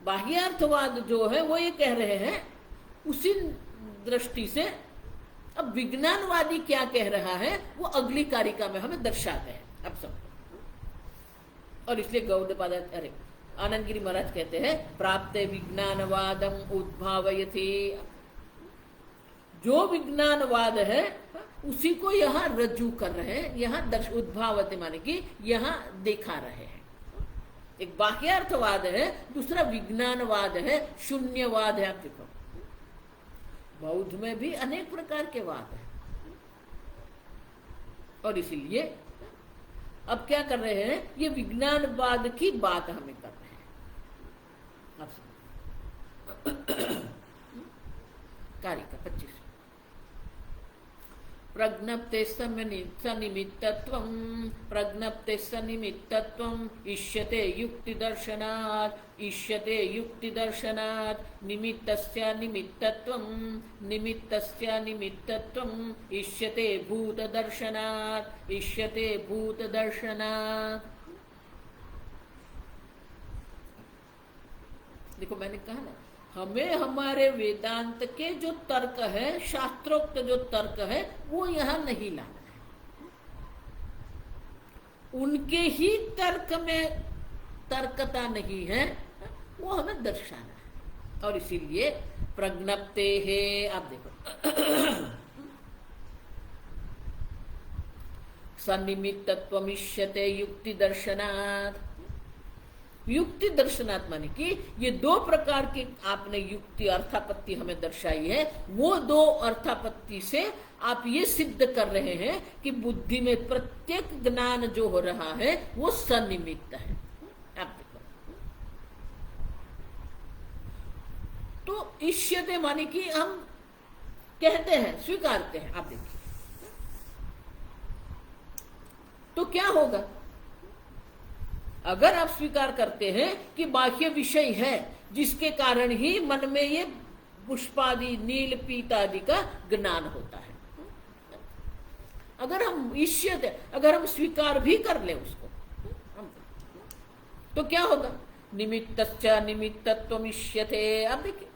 बाह्यार्थवाद जो है वो ये कह रहे हैं, उसी दृष्टि से अब विज्ञानवादी क्या कह रहा है वो अगली कारिका में हमें दर्शाते हैं। अब सब, और इसलिए गौडपाद अरे आनंदगिरी महाराज कहते हैं प्राप्ते विज्ञानवादम उद्भावयति। जो विज्ञानवाद है उसी को यहाँ रज्जू कर रहे हैं, यहाँ उद्भावते माने कि यहाँ दिखा रहे हैं। एक बाह्यार्थवाद है, दूसरा विज्ञानवाद है, शून्यवाद है। आप देखो, बौद्ध में भी अनेक प्रकार के वाद हैं, और इसीलिए अब क्या कर रहे हैं, ये विज्ञानवाद की बात हमें कर रहे हैं। कारिका 25 प्रज्ञप्ते सनिमित्तत्वं प्रज्ञप्ते सनिमित्तत्वं इष्यते युक्तिदर्शनात् इष्यते युक्तिदर्शनात् निमित्तस्य निमित्तत्वं निमित्तस्य निमित्तत्वं इष्यते भूतदर्शनात् इष्यते भूतदर्शनात्। देखो मैंने कहा ना, हमें हमारे वेदांत के जो तर्क है, शास्त्रोक्त जो तर्क है, वो यहां नहीं लाना है। उनके ही तर्क में तर्कता नहीं है, वो हमें दर्शाना है। और इसीलिए प्रज्ञप्ते है, आप देखो सन्निमित्तत्वमिष्यते युक्ति दर्शनात्। युक्ति दर्शनात् माने कि ये दो प्रकार के आपने युक्ति अर्थापत्ति हमें दर्शाई है, वो दो अर्थापत्ति से आप ये सिद्ध कर रहे हैं कि बुद्धि में प्रत्येक ज्ञान जो हो रहा है वो सन्निमित्त है। आप देखो, तो इष्यते माने कि हम कहते हैं, स्वीकारते हैं। आप देखिए, तो क्या होगा अगर आप स्वीकार करते हैं कि बाह्य विषय है जिसके कारण ही मन में ये पुष्पादि नील पीतादि का ज्ञान होता है। अगर हम इष्यते, अगर हम स्वीकार भी कर ले उसको, तो क्या होगा? निमित्तस्य निमित्तत्वमिष्यते। आप देखिए,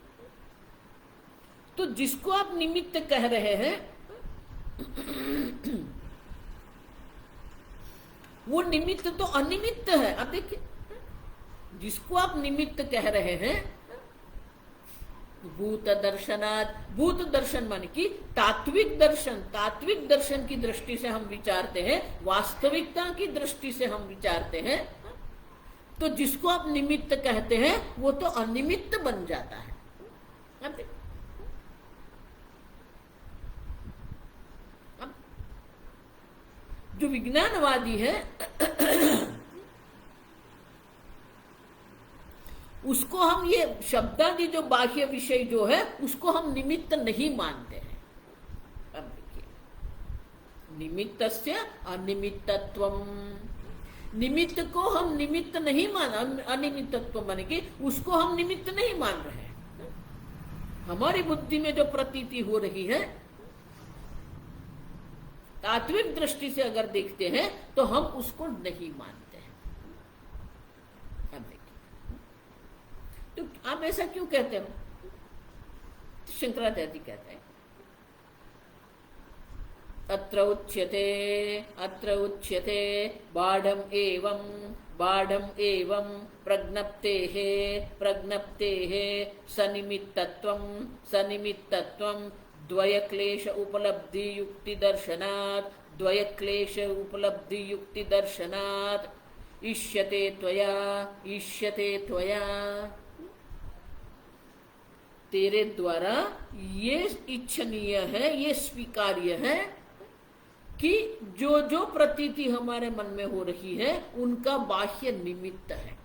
तो जिसको आप निमित्त कह रहे हैं वो निमित्त तो अनिमित्त है। आप देखिए, जिसको आप निमित्त कह रहे हैं, भूत दर्शनात्, भूत दर्शन माने कि तात्विक दर्शन की दृष्टि से हम विचारते हैं, वास्तविकता की दृष्टि से हम विचारते हैं, तो जिसको आप निमित्त कहते हैं वो तो अनिमित्त बन जाता है। अब जो विज्ञानवादी है उसको हम ये शब्दादि जो बाह्य विषय जो है उसको हम निमित्त नहीं मानते हैं। अब देखिए, निमित्तस्य अनिमित्तत्वम, निमित्त को हम निमित्त नहीं मान, अनिमित्तत्व माने कि उसको हम निमित्त नहीं मान रहे हैं। हमारी बुद्धि में जो प्रतीति हो रही है, तात्विक दृष्टि से अगर देखते हैं तो हम उसको नहीं मानते हैं। अब देखिए, तो आप ऐसा क्यों कहते हो? तो शंकराचार्य कहते हैं अत्र उच्यते बाढ़म एवं प्रज्ञप्तेः सनिमित्तत्वं द्वयक्लेश उपलब्धि युक्ति दर्शनात् इष्यते त्वया। तेरे द्वारा ये इच्छनीय है, ये स्वीकार्य है कि जो जो प्रतीति हमारे मन में हो रही है उनका बाह्य निमित्त है,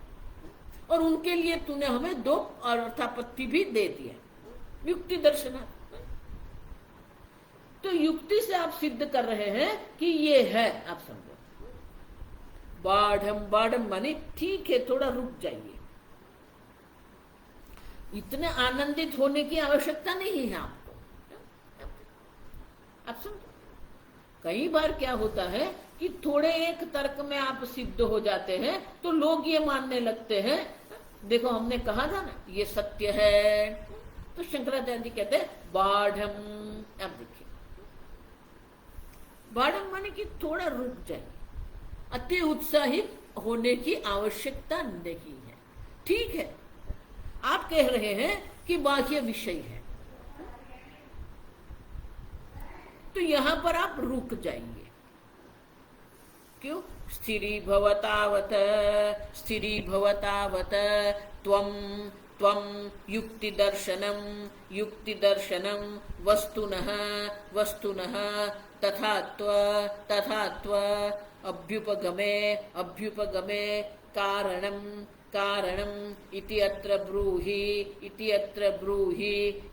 और उनके लिए तूने हमें दो अर्थापत्ति भी दे दिया, युक्ति दर्शनात्। तो युक्ति से आप सिद्ध कर रहे हैं कि ये है। आप समझो, बाढ़म माने ठीक है, थोड़ा रुक जाइए, इतने आनंदित होने की आवश्यकता नहीं है आपको। आप समझो, कई बार क्या होता है कि थोड़े एक तर्क में आप सिद्ध हो जाते हैं तो लोग ये मानने लगते हैं, देखो हमने कहा था ना ये सत्य है। तो शंकराचार्य जी कहते हैं बाढ़म। अब देखिए, बाढ़म माने कि थोड़ा रुक जाए, अति उत्साहित होने की आवश्यकता नहीं है। ठीक है, आप कह रहे हैं कि बाह्य विषय है, तो यहां पर आप रुक जाइए। क्यों? स्थिरीभवतावत त्वं युक्ति दर्शनम वस्तुनः तथात्व अभ्युपगमे कारणम इति अत्र ब्रूहि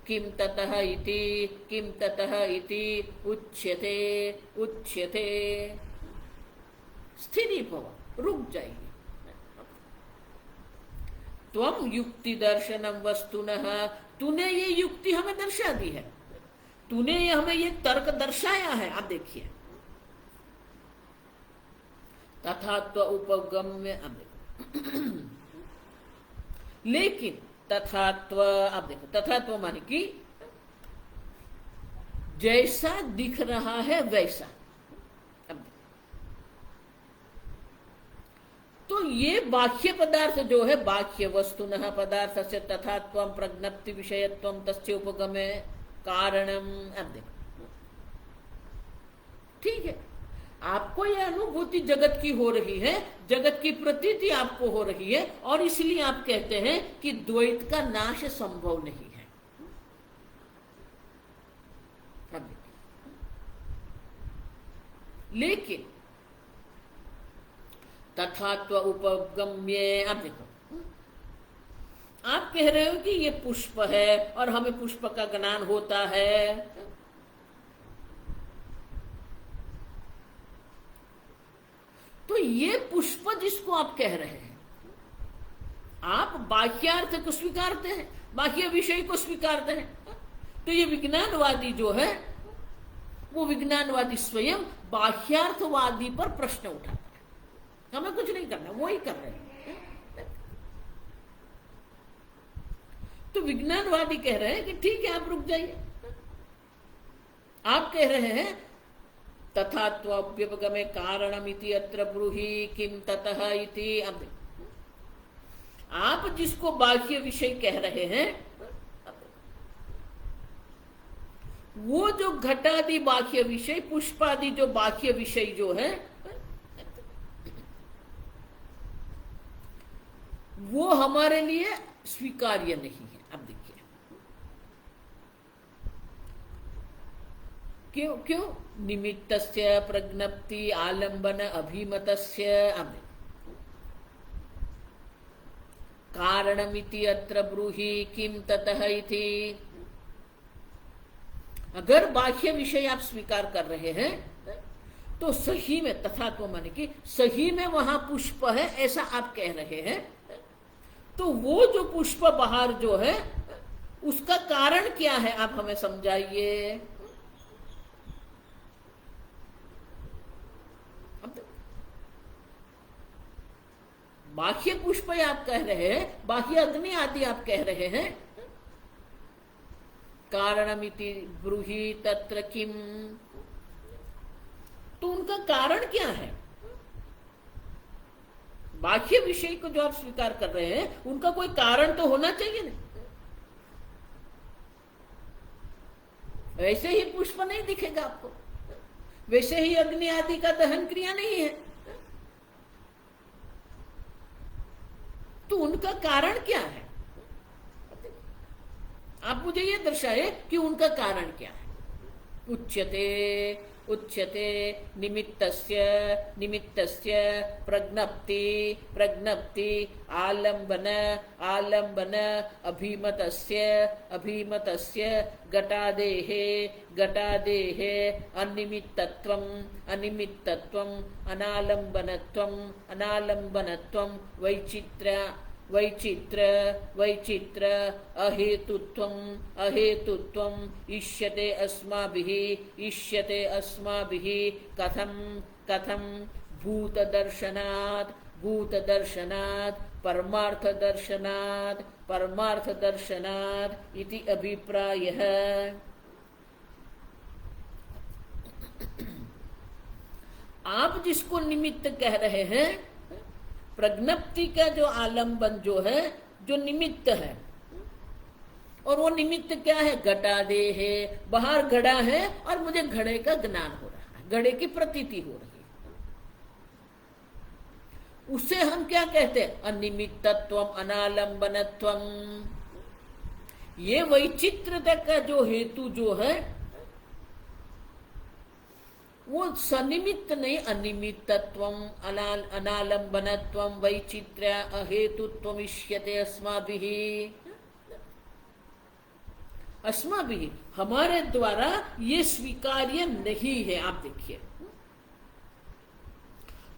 किम ततः इति उच्यते। स्थिरीभव, रुक जाइए। त्वं युक्ति दर्शनम वस्तुनः, तूने ये युक्ति हमें दर्शा दी है, तूने हमें ये तर्क दर्शाया है। आप देखिए, तथात्व उपगम्य। लेकिन तथात्व, आप देखो, तथात्व माने कि जैसा दिख रहा है वैसा। तो ये बाह्य पदार्थ जो है, बाह्य वस्तुनः पदार्थ से तथात्वं प्रज्ञप्ति विषयत्वं तस्य उपगमे कारणम। अब देखो, ठीक है, आपको यह अनुभूति जगत की हो रही है, जगत की प्रतीति आपको हो रही है, और इसलिए आप कहते हैं कि द्वैत का नाश संभव नहीं है। लेकिन तथात्व उपगम्य, आप देखो, आप कह रहे हो कि ये पुष्प है और हमें पुष्प का ज्ञान होता है, तो ये पुष्प जिसको आप कह रहे हैं, आप बाह्यार्थ को स्वीकारते हैं, बाह्य विषय को स्वीकारते हैं। तो ये विज्ञानवादी जो है, वो विज्ञानवादी स्वयं बाह्यार्थवादी पर प्रश्न उठाता है। हमें कुछ नहीं करना, वो ही कर रहे हैं। तो विज्ञानवादी कह रहे हैं कि ठीक है, आप रुक जाइए। आप कह रहे हैं तथात्वाभ्युपगमे कारणमिति अत्र ब्रूहि किम ततः इति। अब आप जिसको बाह्य विषय कह रहे हैं, वो जो घटादि बाह्य विषय, पुष्पादि जो बाह्य विषय जो है, वो हमारे लिए स्वीकार्य नहीं है। अब देखिए क्यों क्यों? निमित्तस्य प्रज्ञप्ति आलंबन अभिमतस्य। अब कारणमिति अत्र ब्रूहि किम ततः इति। अगर बाह्य विषय आप स्वीकार कर रहे हैं तो सही में, तथा तो माने कि सही में वहां पुष्प है ऐसा आप कह रहे हैं, तो वो जो पुष्प बाहर जो है उसका कारण क्या है, आप हमें समझाइए। बाह्य पुष्प आप कह रहे हैं, बाह्य अग्नि आदि आप कह रहे हैं, कारणमिति ब्रूहि तत्र किम, तो उनका कारण क्या है? बाह्य विषय को जो आप स्वीकार कर रहे हैं उनका कोई कारण तो होना चाहिए ना। वैसे ही पुष्प नहीं दिखेगा आपको, वैसे ही अग्नि आदि का दहन क्रिया नहीं है, तो उनका कारण क्या है? आप मुझे ये दर्शाए कि उनका कारण क्या है। उच्यते उच्यते निमित्तस्य निमित्तस्य प्रज्ञप्ति प्रज्ञप्ति आलंबन आलंबन अभिमतस्य अभिमतस्य घटादेः घटादेः अनिमित्तत्वम् अनिमित्तत्वम् अनालंबनत्वम् अनालंबनत्वम् वैचित्र्य वैचित्र वैचित्र अहेतुत्वम् अहेतुत्वम् इष्यते अस्माभिः कथं कथं भूतदर्शनात् भूतदर्शनात् परमार्थदर्शनात् परमार्थदर्शनात् इति अभिप्रायः। आप जिसको निमित्त कह रहे हैं, प्रज्ञप्ति का जो आलंबन जो है, जो निमित्त है, और वो निमित्त क्या है? घटादेः है, बाहर घड़ा है और मुझे घड़े का ज्ञान हो रहा है, घड़े की प्रतीति हो रही है, उसे हम क्या कहते हैं? अनिमित्तत्वम् अनालंबनत्वम्। ये वैचित्र्यता का जो हेतु जो है वो सनिमित्त नहीं, अनिमित्तत्वम् अनालंबनत्वम् वैचित्र्य अहेतुत्वम् इष्यते अस्माभिः अस्माभिः, हमारे द्वारा ये स्वीकार्य नहीं है। आप देखिए,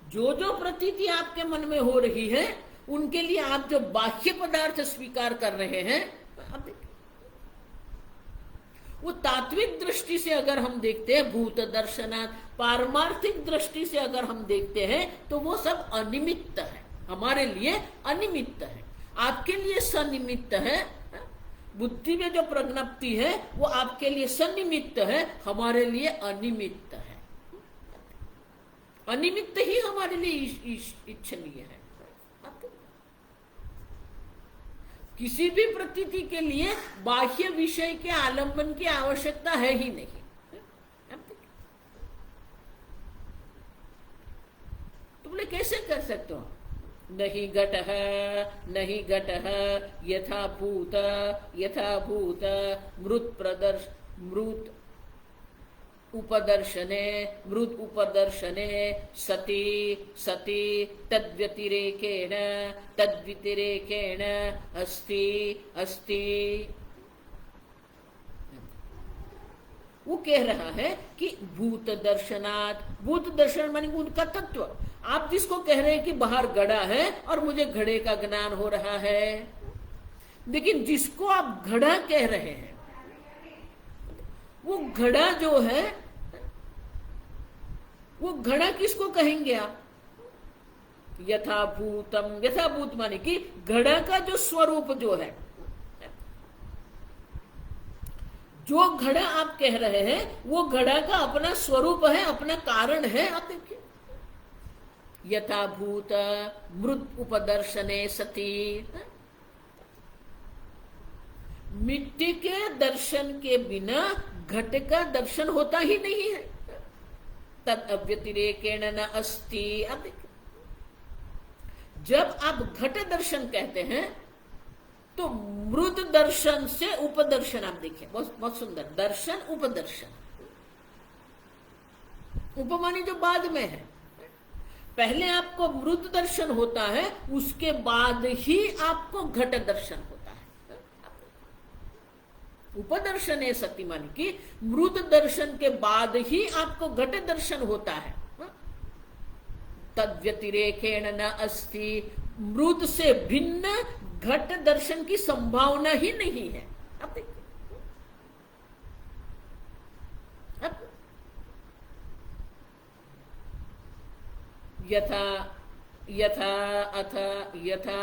जो जो प्रतीति आपके मन में हो रही है उनके लिए आप जो बाह्य पदार्थ स्वीकार कर रहे हैं, आप देखिए वो तात्विक दृष्टि से अगर हम देखते हैं, भूत दर्शनात्, पारमार्थिक दृष्टि से अगर हम देखते हैं तो वो सब अनिमित्त है, हमारे लिए अनिमित्त है। आपके लिए सनिमित्त है, बुद्धि में जो प्रज्ञप्ति है वो आपके लिए सनिमित्त है, हमारे लिए अनिमित्त है। अनिमित्त ही हमारे लिए इच्छनीय है। किसी भी प्रतीति के लिए बाह्य विषय के आलंबन की आवश्यकता है ही नहीं। तो बोले कैसे कर सकते हो? नहीं घटः नहीं घटः यथाभूत यथाभूत मृत उपदर्शने सति सति तद्व्यतिरेकेण अस्ति अस्ति। वो कह रहा है कि भूत दर्शनात्, भूत दर्शन माने उनका तत्व। आप जिसको कह रहे हैं कि बाहर घड़ा है और मुझे घड़े का ज्ञान हो रहा है, लेकिन जिसको आप घड़ा कह रहे हैं वो घड़ा जो है, वो घड़ा किसको कहेंगे आप? यथाभूतम, यथाभूत माने कि घड़ा का जो स्वरूप जो है, जो घड़ा आप कह रहे हैं वो घड़ा का अपना स्वरूप है, अपना कारण है। आप देखिए, यथाभूत मृत उपदर्शने सती, मिट्टी के दर्शन के बिना घट का दर्शन होता ही नहीं है। तद अव्यतिरेकेण न अस्ति। अब देखिए, जब आप घट दर्शन कहते हैं तो मृद दर्शन से उपदर्शन, आप देखिए बहुत बहुत सुंदर, दर्शन उपदर्शन, उपमानी जो बाद में है, पहले आपको मृद दर्शन होता है, उसके बाद ही आपको घट दर्शन होता है। उपदर्शन है सती, मानी कि मृद दर्शन के बाद ही आपको घट दर्शन होता है। तद व्यतिरेकेण न अस्ति, मृद से भिन्न घट दर्शन की संभावना ही नहीं है। अब देखिए, यथा यथा अथ यथा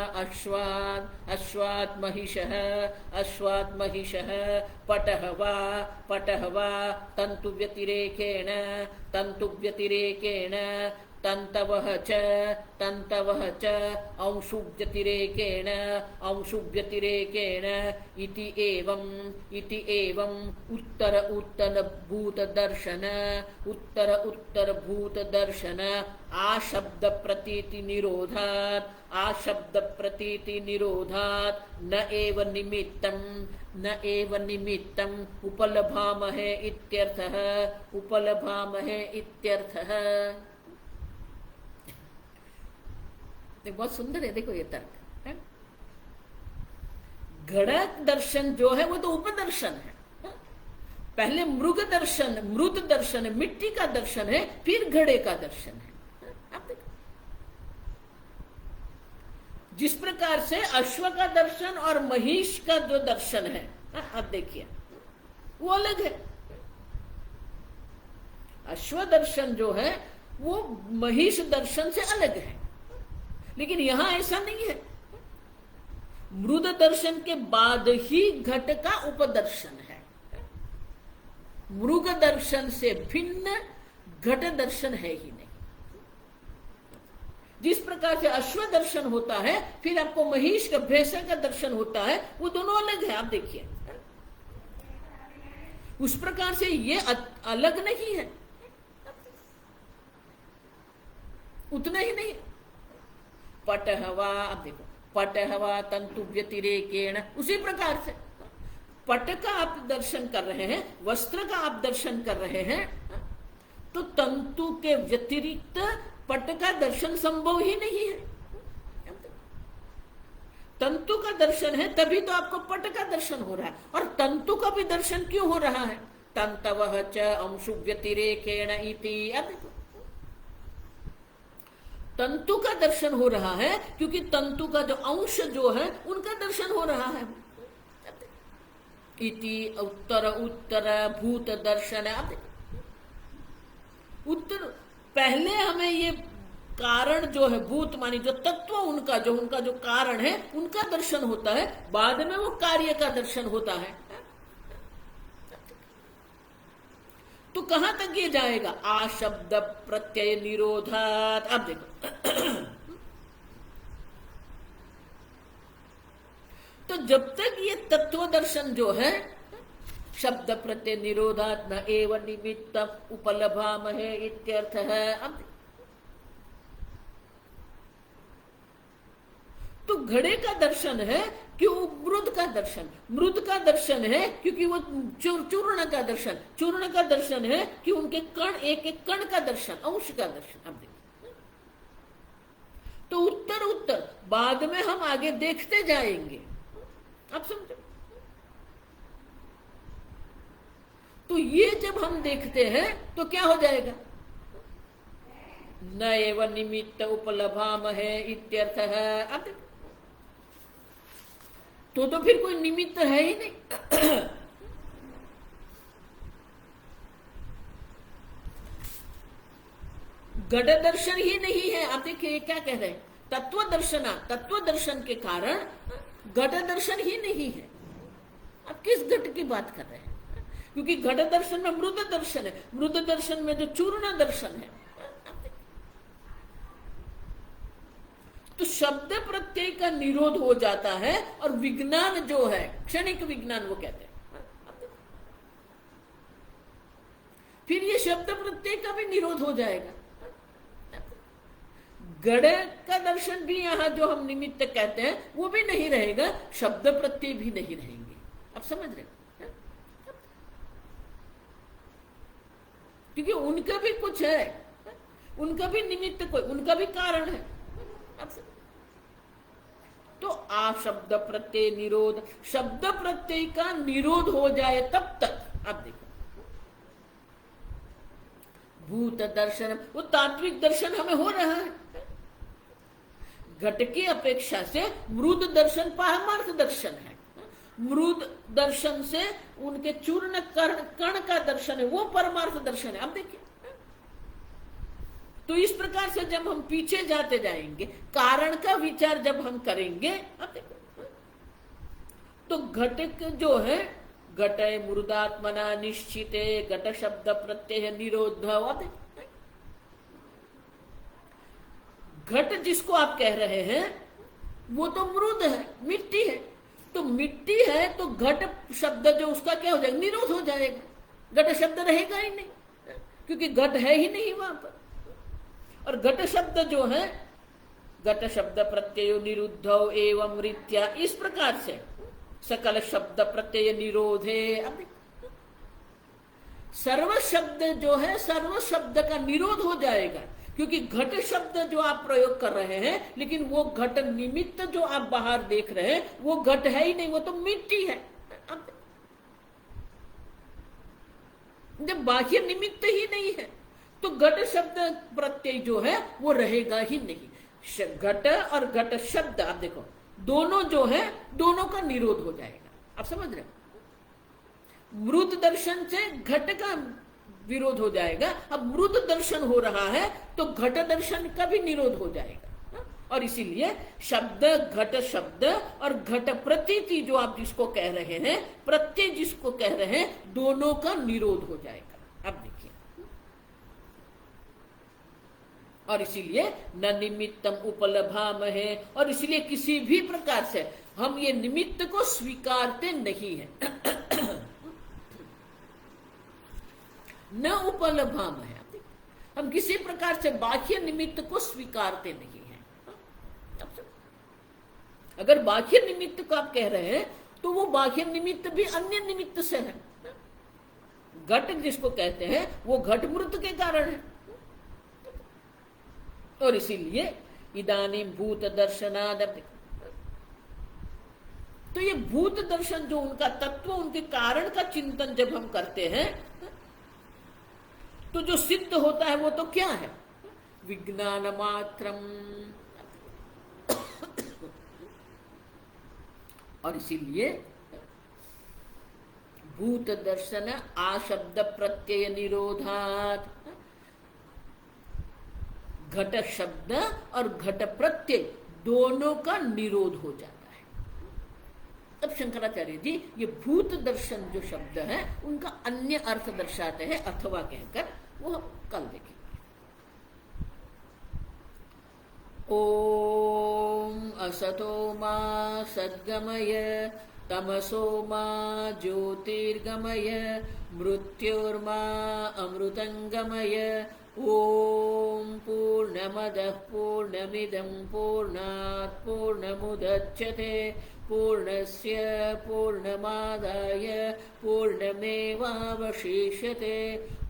अश्वात् महिषः अश्वात् महिषः पटः वा तन्तु व्यतिरेकेण तन्तवः च अंशु व्यतिरेकेण इति एवं उत्तर भूत दर्शन आशब्द प्रतीति निरोधात् न एव निमित्तम् उपलभामहे इत्यर्थः। बहुत सुंदर है, देखो ये तर्क है। घड़ा दर्शन जो है वो तो उपदर्शन है। पहले मृद दर्शन मिट्टी का दर्शन है, फिर घड़े का दर्शन है। आप देखो, जिस प्रकार से अश्व का दर्शन और महिष का जो दर्शन है, आप देखिए वो अलग है। अश्व दर्शन जो है वो महिष दर्शन से अलग है, लेकिन यहां ऐसा नहीं है। मृद दर्शन के बाद ही घट का उपदर्शन है। मृग दर्शन से भिन्न घट दर्शन है ही नहीं। जिस प्रकार से अश्व दर्शन होता है, फिर आपको महिष का भैंसा का दर्शन होता है, वो दोनों अलग है। आप देखिए, उस प्रकार से ये अलग नहीं है, उतना ही नहीं। पटहवा, अब देखो, पटहवा तंतु व्यतिरेकेण, उसी प्रकार से पट का आप दर्शन कर रहे हैं, वस्त्र का आप दर्शन कर रहे हैं, तो तंतु के व्यतिरिक्त पट का दर्शन संभव ही नहीं है। तंतु का दर्शन है तभी तो आपको पट का दर्शन हो रहा है, और तंतु का भी दर्शन क्यों हो रहा है? तंतवः च अंशु व्यतिरेकेण इति। अब देखो, तंतु का दर्शन हो रहा है क्योंकि तंतु का जो अंश जो है उनका दर्शन हो रहा है। इति उत्तर भूत दर्शन है। उत्तर, पहले हमें ये कारण जो है भूत मानी जो तत्व उनका जो कारण है उनका दर्शन होता है, बाद में वो कार्य का दर्शन होता है। तो कहां तक ये जाएगा? आशब्द प्रत्यय निरोधात। अब देखो, तो जब तक ये तत्व दर्शन जो है शब्द प्रत्यय निरोधात न एव निमित्त उपलभामहे इत्यर्थ है। अब तो घड़े का दर्शन है क्यों? मृद का दर्शन है क्योंकि वो चूर्ण का दर्शन है कि उनके कण, एक एक कण का दर्शन, अंश का दर्शन। अब देखिए, तो उत्तर बाद में हम आगे देखते जाएंगे। आप समझो, तो ये जब हम देखते हैं तो क्या हो जाएगा? न एव निमित्त उपलभामहे इत्यर्थ है। अब देखो, तो फिर कोई निमित्त है ही नहीं। घट दर्शन ही नहीं है। आप देखिए क्या कह रहे हैं? तत्व दर्शन के कारण घट दर्शन ही नहीं है। आप किस घट की बात कर रहे हैं? क्योंकि घट दर्शन में मृद दर्शन है, मृद दर्शन में जो चूर्ण दर्शन है। तो शब्द प्रत्यय का निरोध हो जाता है और विज्ञान जो है, क्षणिक विज्ञान वो कहते हैं। फिर ये शब्द प्रत्यय का भी निरोध हो जाएगा। घड़े का दर्शन भी यहां जो हम निमित्त कहते हैं वो भी नहीं रहेगा, शब्द प्रत्यय भी नहीं रहेंगे। आप समझ रहे हैं? क्योंकि उनका भी कुछ है, उनका भी निमित्त कोई, उनका भी कारण है। तो आ शब्द प्रत्यय निरोध, शब्द प्रत्यय का निरोध हो जाए तब तक आप देखो भूत दर्शन, वो तात्विक दर्शन हमें हो रहा है। घट की अपेक्षा से मृद दर्शन पारमार्थ दर्शन है। मृद दर्शन से उनके चूर्ण कण का दर्शन है, वो परमार्थ दर्शन है। अब देखिए, तो इस प्रकार से जब हम पीछे जाते जाएंगे, कारण का विचार जब हम करेंगे, अब देखो तो घट जो है, घटे मृदात्मना निश्चिते घट शब्द प्रत्यय निरोध। घट जिसको आप कह रहे हैं वो तो मृद है, मिट्टी है। तो मिट्टी है तो घट शब्द जो उसका क्या हो जाएगा, निरोध हो जाएगा। घट शब्द रहेगा ही नहीं, क्योंकि घट है ही नहीं वहां पर। और घट शब्द जो है, घट शब्द प्रत्यय निरुद्ध एवं रीत्या, इस प्रकार से सकल शब्द प्रत्यय निरोधे। सर्व शब्द जो है, सर्व शब्द का निरोध हो जाएगा, क्योंकि घट शब्द जो आप प्रयोग कर रहे हैं, लेकिन वो घट निमित्त जो आप बाहर देख रहे हैं वो घट है ही नहीं, वो तो मिट्टी है। जब बाह्य निमित्त ही नहीं है तो घट शब्द प्रत्यय जो है वो रहेगा ही नहीं। घट और घट शब्द आप देखो दोनों जो है, दोनों का निरोध हो जाएगा। आप समझ रहे हो? मृद दर्शन से घट का विरोध हो जाएगा। अब मृद दर्शन हो रहा है तो घट दर्शन का भी निरोध हो जाएगा। और इसीलिए शब्द, घट शब्द और घट प्रतीति जो आप जिसको कह रहे हैं, प्रत्यय जिसको कह रहे हैं, दोनों का निरोध हो जाएगा। अब देखिए, और इसीलिए न निमित्तम उपलभामहे, और इसलिए किसी भी प्रकार से हम ये निमित्त को स्वीकारते नहीं है। न उपलभाम है, हम किसी प्रकार से बाह्य निमित्त को स्वीकारते नहीं है। अगर बाह्य निमित्त को आप कह रहे हैं तो वो बाह्य निमित्त भी अन्य निमित्त से है। घट जिसको कहते हैं वो घट मृत के कारण है। और इसीलिए इदानीं भूत दर्शनाद, तो ये भूत दर्शन जो उनका तत्व, उनके कारण का चिंतन जब हम करते हैं तो जो सिद्ध होता है वो तो क्या है, विज्ञान मात्रम। और इसीलिए भूत दर्शन आशब्द प्रत्यय निरोधात, घट शब्द और घट प्रत्यय दोनों का निरोध हो जाता है। तब शंकराचार्य जी ये भूत दर्शन जो शब्द है उनका अन्य अर्थ दर्शाते हैं, अथवा कहकर, वो कल देखेंगे। ओम असतो मा सद्गमय तमसो मा ज्योतिर्गमय मृत्योर्मा अमृतंगमय। ओम पूर्णमदः पूर्णमिदं पूर्णात् पूर्णमुदच्यते पूर्णस्य पूर्णमादाय पूर्णमेवावशिष्यते।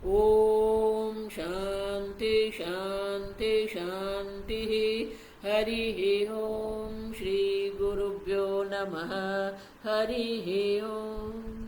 ओम शांति शांति शांति। हरिः ओम। श्री गुरुभ्यो नमः। हरिः ओम।